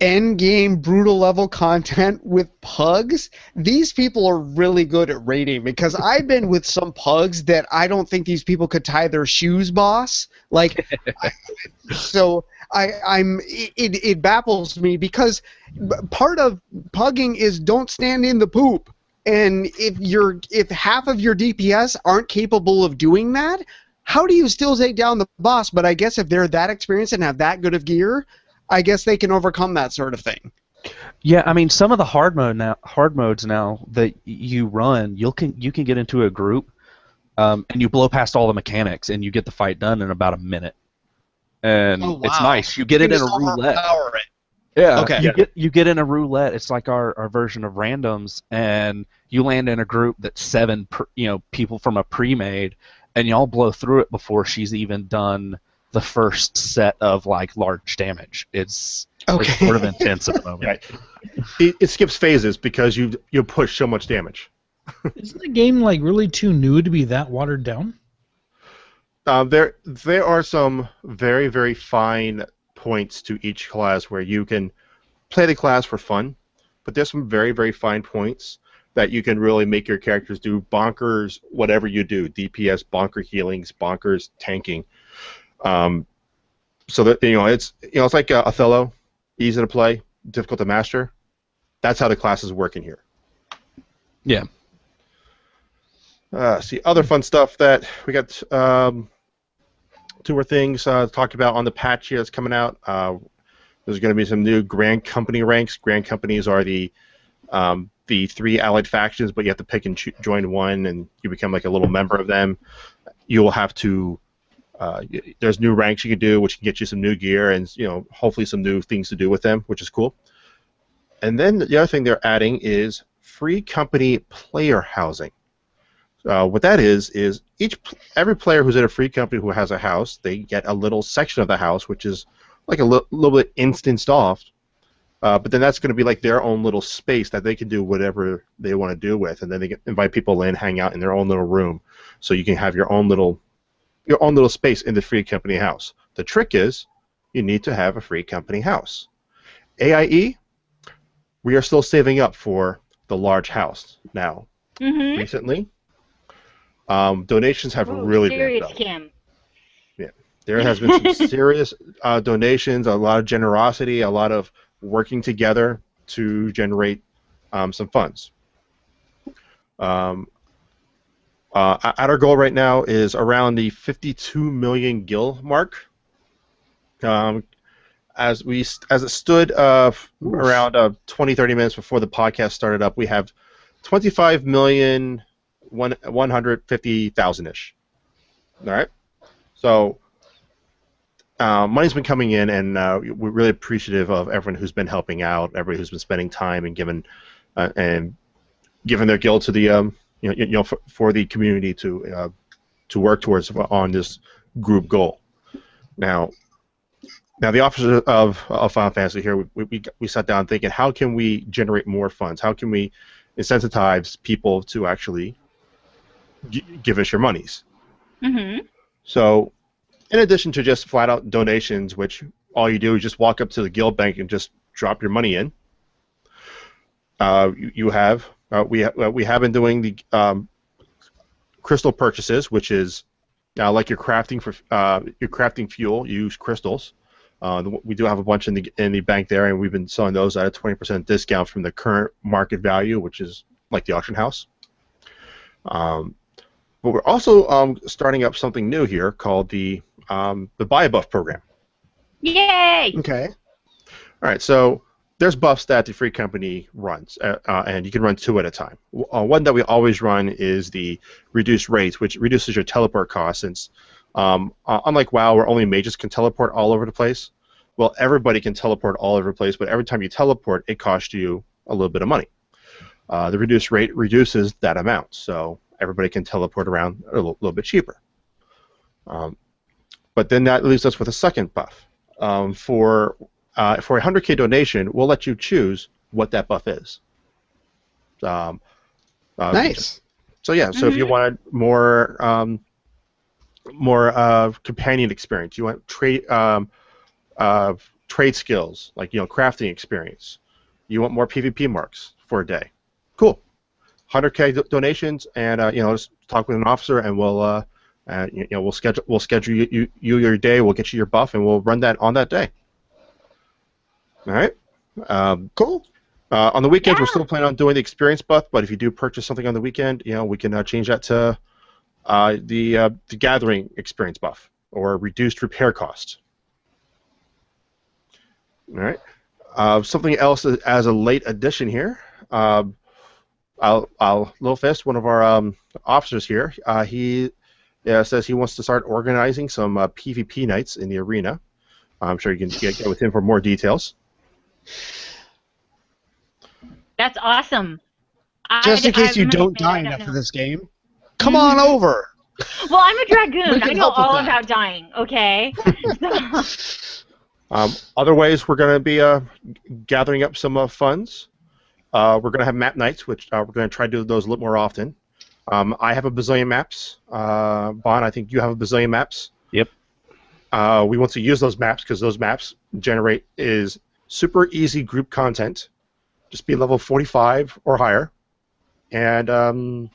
end game brutal level content with pugs, these people are really good at raiding, because I've been with some pugs that I don't think these people could tie their shoes, boss. Like, so it baffles me, because part of pugging is don't stand in the poop. And if half of your DPS aren't capable of doing that, how do you still take down the boss? But I guess if they're that experienced and have that good of gear, I guess they can overcome that sort of thing. Yeah, I mean, some of the hard modes now that you run, you can get into a group, and you blow past all the mechanics, and you get the fight done in about a minute. And it's nice. You get it in a roulette. Yeah. Okay. You get in a roulette. It's like our version of randoms, and you land in a group that's 7 people from a pre-made, and y'all blow through it before she's even done the first set of like large damage. It's sort of intense at the moment. Yeah. It skips phases because you push so much damage. Isn't the game like really too new to be that watered down? There are some very, very fine points to each class where you can play the class for fun, but there's some very, very fine points that you can really make your characters do bonkers whatever you do. DPS, bonker healings, bonkers tanking. So that it's like Othello, easy to play, difficult to master. That's how the classes work in here. Yeah. See, other fun stuff that we got. Two more things to talk about on the patch here that's coming out. There's going to be some new Grand Company ranks. Grand Companies are the 3 allied factions, but you have to pick and join one, and you become like a little member of them. You will have to. There's new ranks you can do, which can get you some new gear and hopefully some new things to do with them, which is cool. And then the other thing they're adding is free company player housing. What that is every player who's in a free company who has a house, they get a little section of the house, which is like a little bit instanced off. But then that's going to be like their own little space that they can do whatever they want to do with, and then they can invite people in, hang out in their own little room, so you can have your own little space in the free company house. The trick is you need to have a free company house. AIE, we are still saving up for the large house now. Mm-hmm. Recently, donations have really serious been Kim. Yeah, there has been some serious donations, a lot of generosity, a lot of working together to generate some funds. Our goal right now is around the 52 million gil mark. As it stood around 20-30 minutes before the podcast started up, we have 25,150,000-ish. All right, so money's been coming in, and we're really appreciative of everyone who's been helping out, everybody who's been spending time and giving their guild to the for the community to work towards on this group goal. Now the officers of Final Fantasy here, we sat down thinking, how can we generate more funds? How can we incentivize people to actually give us your monies? Mm-hmm. So, in addition to just flat-out donations, which all you do is just walk up to the guild bank and just drop your money in, we have been doing the crystal purchases, which is like your crafting fuel. You use crystals. We do have a bunch in the bank there, and we've been selling those at a 20% discount from the current market value, which is like the auction house. But we're also starting up something new here called the buy a buff program. Yay! Okay. All right, so there's buffs that the free company runs, and you can run 2 at a time. One that we always run is the reduced rates, which reduces your teleport cost, since unlike WoW, where only mages can teleport all over the place, well, everybody can teleport all over the place, but every time you teleport, it costs you a little bit of money. The reduced rate reduces that amount, so everybody can teleport around a little bit cheaper. But then that leaves us with a second buff. For a 100K donation, we'll let you choose what that buff is. Nice. So yeah, so if you wanted more companion experience, you want trade skills, like crafting experience, you want more PvP marks for a day, cool. 100K donations, and just talk with an officer, and we'll schedule you your day. We'll get you your buff, and we'll run that on that day. All right. Cool. On the weekends, we're still planning on doing the experience buff, but if you do purchase something on the weekend, we can change that to the gathering experience buff or reduced repair cost. All right. Something else as a late addition here. Lil Fist, one of our officers here, he says he wants to start organizing some PvP nights in the arena. I'm sure you can get with him for more details. That's awesome. Just in case you don't die enough of this game, come on over. Well, I'm a dragoon. I know help with all that. about dying, okay? Other ways we're going to be gathering up some funds. We're going to have map nights, which we're going to try to do those a little more often. I have a bazillion maps. Bon, I think you have a bazillion maps. Yep. We want to use those maps because those maps is super easy group content. Just be level 45 or higher, and the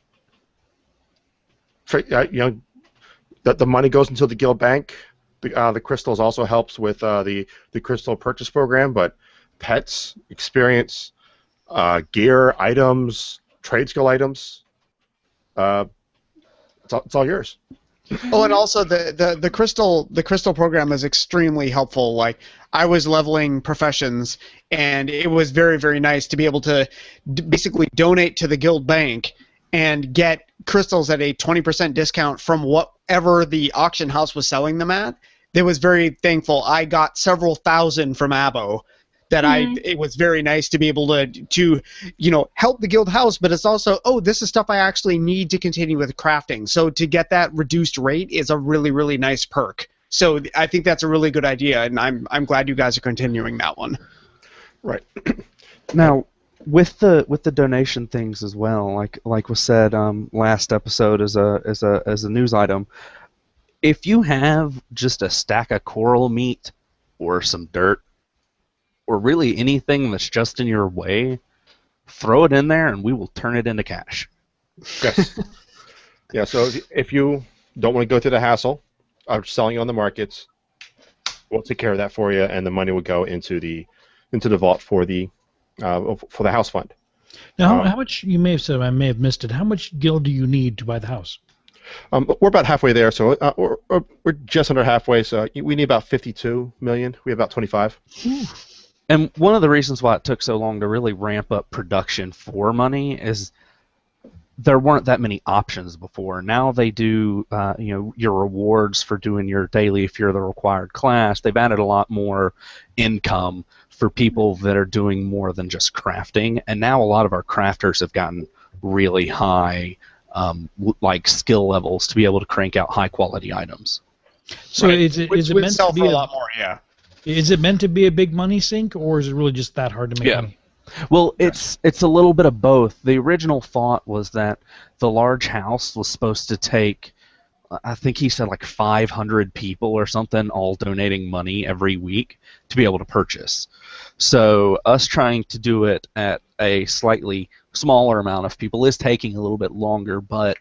money goes into the guild bank. The crystals also helps with the crystal purchase program, but pets, experience, gear, items, trade skill items. It's all yours. Oh, and also the crystal program is extremely helpful. Like, I was leveling professions, and it was very, very nice to be able to basically donate to the guild bank and get crystals at a 20% discount from whatever the auction house was selling them at. That was very thankful. I got several thousand from Abo. It was very nice to be able to help the guild house, but it's also, this is stuff I actually need to continue with crafting. So to get that reduced rate is a really, really nice perk. So I think that's a really good idea, and I'm glad you guys are continuing that one. Right. Now, with the donation things as well, like was said last episode as a news item, if you have just a stack of coral meat or some dirt, or really anything that's just in your way, throw it in there and we will turn it into cash. Yes. Yeah, so if you don't want to go through the hassle of selling on the markets, we'll take care of that for you, and the money will go into the vault for the house fund. Now, how much, you may have said, I may have missed it, how much gil do you need to buy the house? We're about halfway there, so we're just under halfway, so we need about 52 million. We have about 25. And one of the reasons why it took so long to really ramp up production for money is there weren't that many options before. Now they do, your rewards for doing your daily if you're the required class. They've added a lot more income for people that are doing more than just crafting. And now a lot of our crafters have gotten really high, skill levels to be able to crank out high quality items. So right. is it meant to be a lot more? Yeah. Is it meant to be a big money sink, or is it really just that hard to make money? Well, it's a little bit of both. The original thought was that the large house was supposed to take, I think he said 500 people or something, all donating money every week to be able to purchase. So us trying to do it at a slightly smaller amount of people is taking a little bit longer, but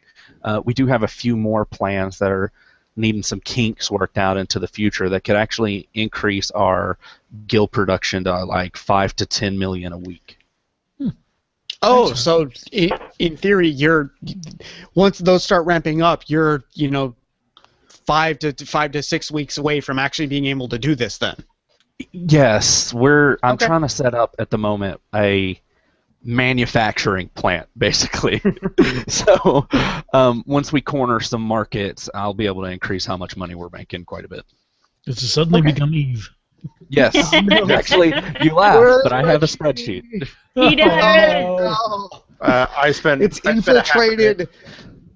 we do have a few more plans that are needing some kinks worked out into the future that could actually increase our guild production to 5 to 10 million a week. Oh, so in theory, once those start ramping up, you're 5 to 6 weeks away from actually being able to do this. Then. Yes, I'm trying to set up at the moment a manufacturing plant, basically. So once we corner some markets, I'll be able to increase how much money we're making quite a bit. It's suddenly become Eve. Yes. Actually, you laugh, but I have a spreadsheet. He does. It's infiltrated.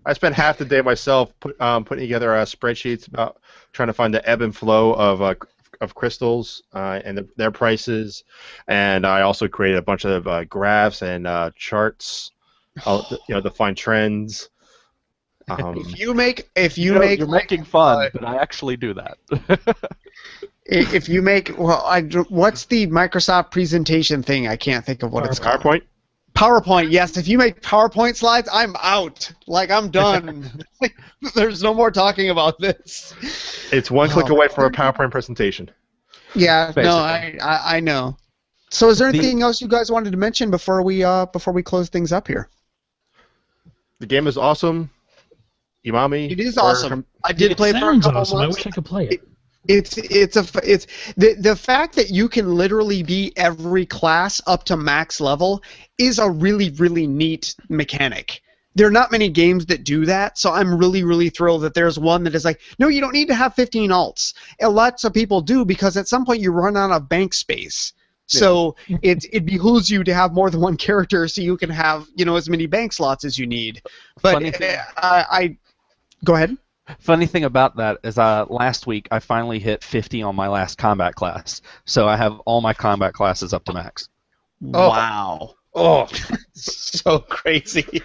I spent half the day myself putting together spreadsheets about trying to find the ebb and flow of crystals and their prices, and I also created a bunch of graphs and charts, to find trends. You're making fun, but I actually do that. If you make what's the Microsoft presentation thing? I can't think of what it's called. PowerPoint. PowerPoint, yes. If you make PowerPoint slides, I'm out. I'm done. There's no more talking about this. It's one click away from a PowerPoint presentation. Yeah, basically. No, I know. So, is there anything else you guys wanted to mention before we close things up here? The game is awesome. Imami. It is awesome. I did play it for a couple months. I wish I could play it. It's the fact that you can literally be every class up to max level is a really, really neat mechanic. There are not many games that do that, so I'm really, really thrilled that there's one that is no, you don't need to have 15 alts. And lots of people do, because at some point you run out of bank space. So it behooves you to have more than one character so you can have as many bank slots as you need. But go ahead. Funny thing about that is last week I finally hit 50 on my last combat class. So I have all my combat classes up to max. Wow. Oh, so crazy.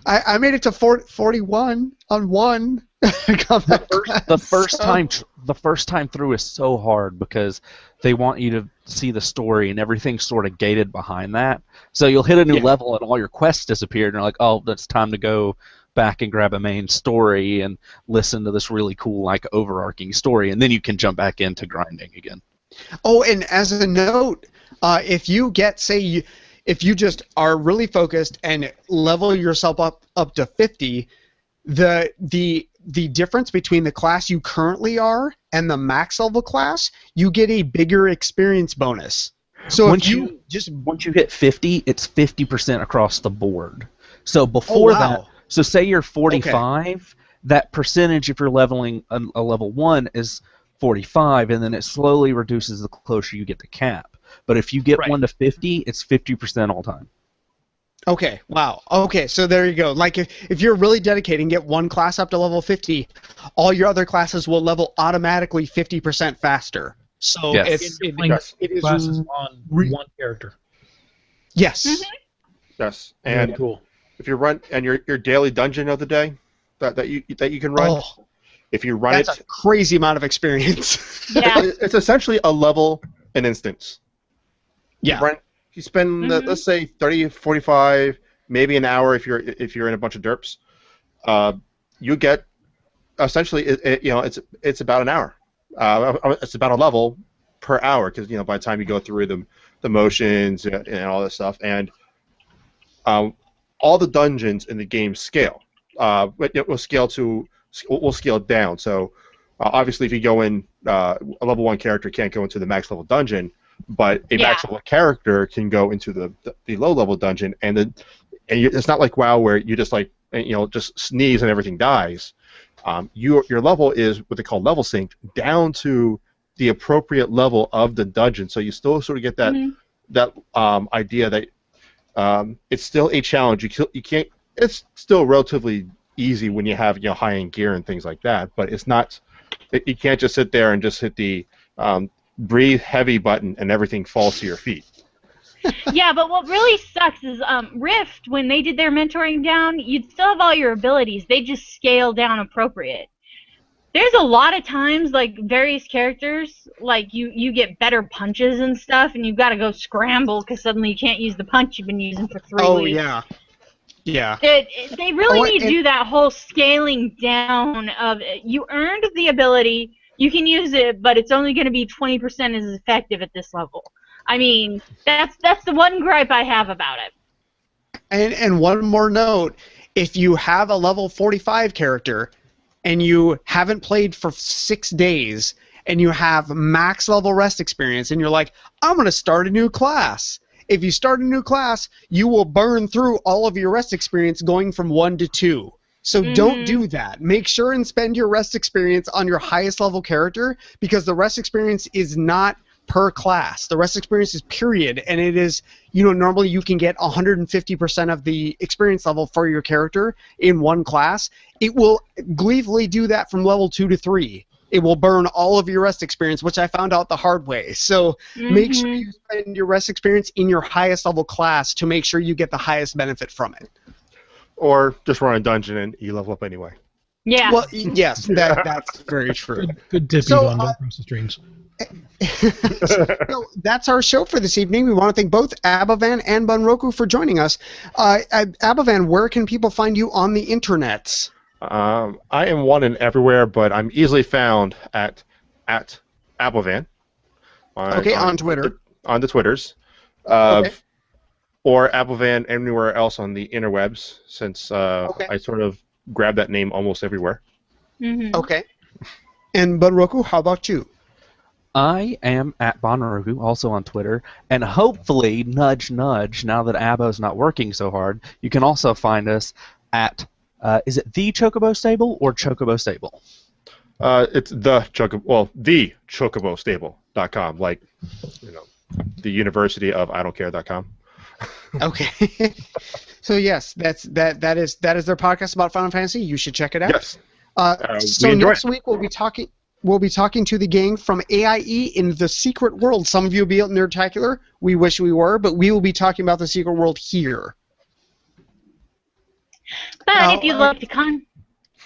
I made it to 41 on one combat class. The first time through is so hard because they want you to see the story and everything's sort of gated behind that. So you'll hit a new level and all your quests disappeared and you're like, oh, that's time to go back and grab a main story and listen to this really cool overarching story, and then you can jump back into grinding again. Oh, and as a note, if you get if you just are really focused and level yourself up to 50, the difference between the class you currently are and the max level class, you get a bigger experience bonus. So once you hit 50, it's 50% across the board. So before that, so say you're 45, that percentage if you're leveling a level 1 is 45, and then it slowly reduces the closer you get to cap. But if you get 1 to 50, it's 50% all time. Okay, wow. Okay, so there you go. Like if you're really dedicated and get one class up to level 50, all your other classes will level automatically 50% faster. So it is classes on one character. Yes. Mm-hmm. Yes. And cool. If you run and your daily dungeon of the day that you can run, if you run that's a crazy amount of experience. Yeah. It's essentially a level an instance. Yeah. You spend let's say 30, 45, maybe an hour if you're in a bunch of derps. You get essentially it's about an hour. It's about a level per hour because by the time you go through the motions and all this stuff, and all the dungeons in the game scale. It will scale down. So obviously, if you go in, a level 1 character can't go into the max level dungeon, but a max level character can go into the low level dungeon, and it's not like WoW where you just just sneeze and everything dies. Your level is what they call level synced down to the appropriate level of the dungeon. So you still sort of get that idea that it's still a challenge. You can't. It's still relatively easy when you have high-end gear and things like that, but it's not. You can't just sit there and just hit the breathe heavy button and everything falls to your feet. Yeah, but what really sucks is Rift, when they did their mentoring down, you'd still have all your abilities. They just scale down appropriate. There's a lot of times, like, various characters, like, you get better punches and stuff, and you've got to go scramble because suddenly you can't use the punch you've been using for 3 weeks. Oh, yeah. Yeah. They really need to do that whole scaling down of you earned the ability, you can use it, but it's only going to be 20% as effective at this level. I mean, that's the one gripe I have about it. And one more note, if you have a level 45 character and you haven't played for 6 days and you have max level rest experience and you're like, I'm going to start a new class. If you start a new class, you will burn through all of your rest experience going from 1 to 2. So don't do that. Make sure and spend your rest experience on your highest level character because the rest experience is not per class. The rest experience is period, and it is, normally you can get 150% of the experience level for your character in one class. It will gleefully do that from level 2 to 3. It will burn all of your rest experience, which I found out the hard way. So make sure you spend your rest experience in your highest level class to make sure you get the highest benefit from it. Or just run a dungeon and you level up anyway. Yeah. Well, yes, that's very true. Good tip, Don. Don't cross the streams. So that's our show for this evening. We want to thank both Abavan and Bunroku for joining us. Abavan, where can people find you on the internets? I am one and everywhere, but I'm easily found at Abavan. On Twitter. On the Twitters. Or Abavan anywhere else on the interwebs, since I sort of grab that name almost everywhere. Okay. And Bunroku, how about you? I am at Bunroku, also on Twitter, and hopefully, nudge, nudge, now that Abo's not working so hard, you can also find us at, is it the Chocobo Stable or Chocobo Stable? It's the chocobostable.com, like, the University of IDon'tCare.com. Okay. So yes, that is their podcast about Final Fantasy. You should check it out. Yes. So next week we'll be talking to the gang from AIE in the Secret World. Some of you will be at Nerdtacular. We wish we were, but we will be talking about the Secret World here. But if you'd like to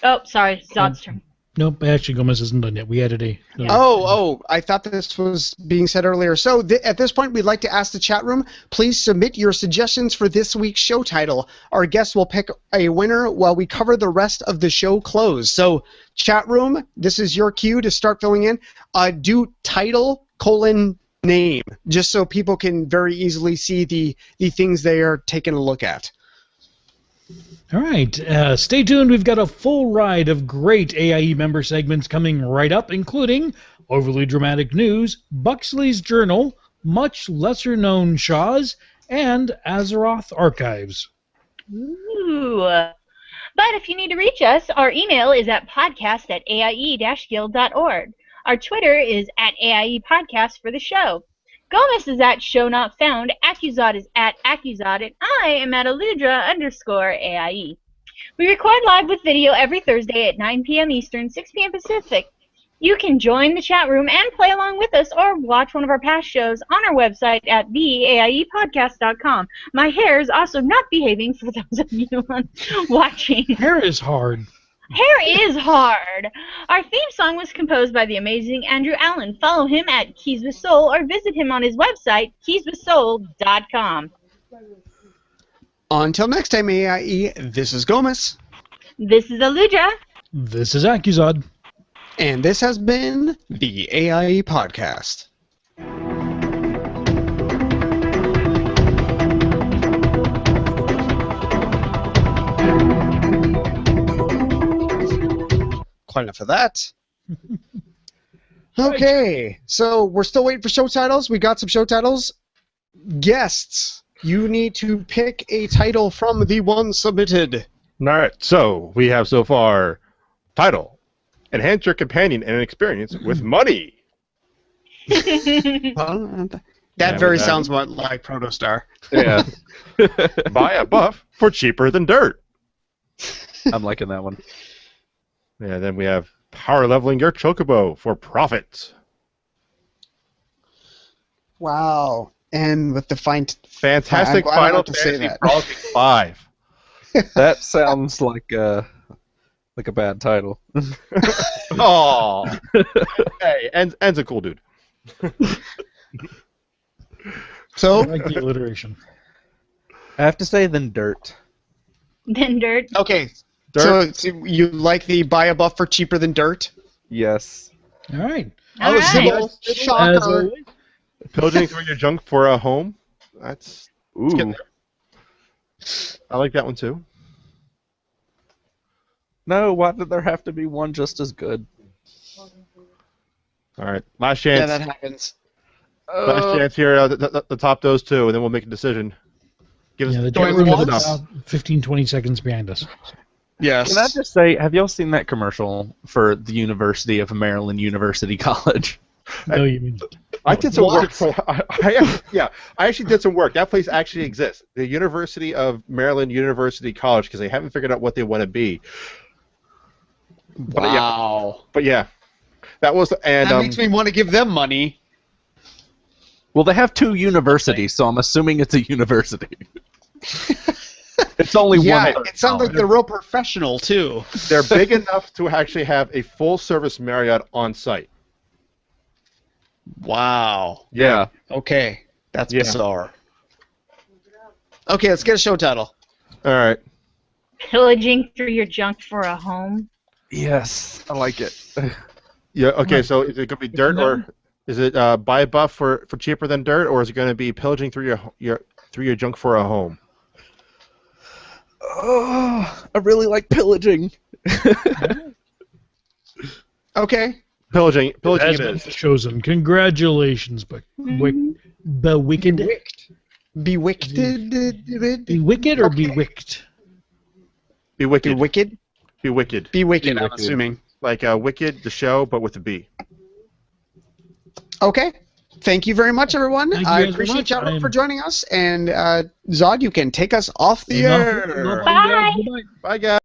oh, sorry, it's Zod's turn. Nope, actually, Gomez isn't done yet. We added a... I thought this was being said earlier. So at this point, we'd like to ask the chat room, please submit your suggestions for this week's show title. Our guests will pick a winner while we cover the rest of the show close. So chat room, this is your cue to start filling in. Do title, name, just so people can very easily see the things they are taking a look at. All right, stay tuned. We've got a full ride of great AIE member segments coming right up, including Overly Dramatic News, Buxley's Journal, Much Lesser Known Shaws, and Azeroth Archives. Ooh. But if you need to reach us, our email is at podcast@aie-guild.org. Our Twitter is at AIE Podcast for the show. Gomez is at Show Not Found, Accusod is at Accusod, and I am at Aludra_AIE. We record live with video every Thursday at 9 p.m. Eastern, 6 p.m. Pacific. You can join the chat room and play along with us or watch one of our past shows on our website at theaiepodcast.com. My hair is also not behaving for those of you watching. Hair is hard. Hair is hard. Our theme song was composed by the amazing Andrew Allen. Follow him at Keys with Soul or visit him on his website, keyswithsoul.com. Until next time, AIE, this is Gomez. This is Aludra. This is Accusod. And this has been the AIE Podcast. Quite enough of that. Okay, so we're still waiting for show titles. We got some show titles. Guests, you need to pick a title from the one submitted. All right, so we have so far title: enhance your companion and experience with money. That very sounds like Protostar. Yeah. Buy a buff for cheaper than dirt. I'm liking that one. Yeah, then we have power leveling your chocobo for profit. Wow. And with the Fantastic Final Fantasy Brawling 5. That sounds like a bad title. Oh. Hey, En's a cool dude. So, I like the alliteration. I have to say then dirt. Then dirt. okay. Dirt. So you like the buy a buff for cheaper than dirt? Yes. All right. All right. As Shocker. always, Pillaging through your junk for a home. Let's get Ooh. there. I like that one too. No, why did there have to be one just as good? All right, last chance. Yeah, that happens. Last chance here. The top those two, and then we'll make a decision. Give us yeah, the give chat us room is one up. about 15-20 seconds behind us. Yes. Can I just say, have y'all seen that commercial for the University of Maryland University College? No, you mean I did some What? work. For, I actually did some work. That place actually exists. The University of Maryland University College, because they haven't figured out what they want to be. Wow. But yeah, that was and That makes me want to give them money. Well, they have two universities, so I'm assuming it's a university. It's only Yeah, one. it sounds like they're real professional too. they're big enough to actually have a full-service Marriott on site. Wow. Yeah. Okay, that's Yeah. bizarre. Okay, let's get a show title. All right. Pillaging through your junk for a home. Yes, I like it. Yeah. Okay. So is it going to be dirt, or is it buy a buff for cheaper than dirt, or is it going to be pillaging through your junk for a home? Oh, I really like pillaging. Okay. Pillaging has it been is. chosen. Congratulations, Bewicked. Bewicked. Be wicked or be wicked? Be wicked. Be wicked. Be wicked. Be wicked. I'm Wicked. assuming. Like Wicked, the show, but with a B. Okay. Thank you very much, everyone. Thank you I guys very appreciate much. y'all I am- for joining us. And Zod, you can take us off the air. Bye. Goodbye. Bye, guys.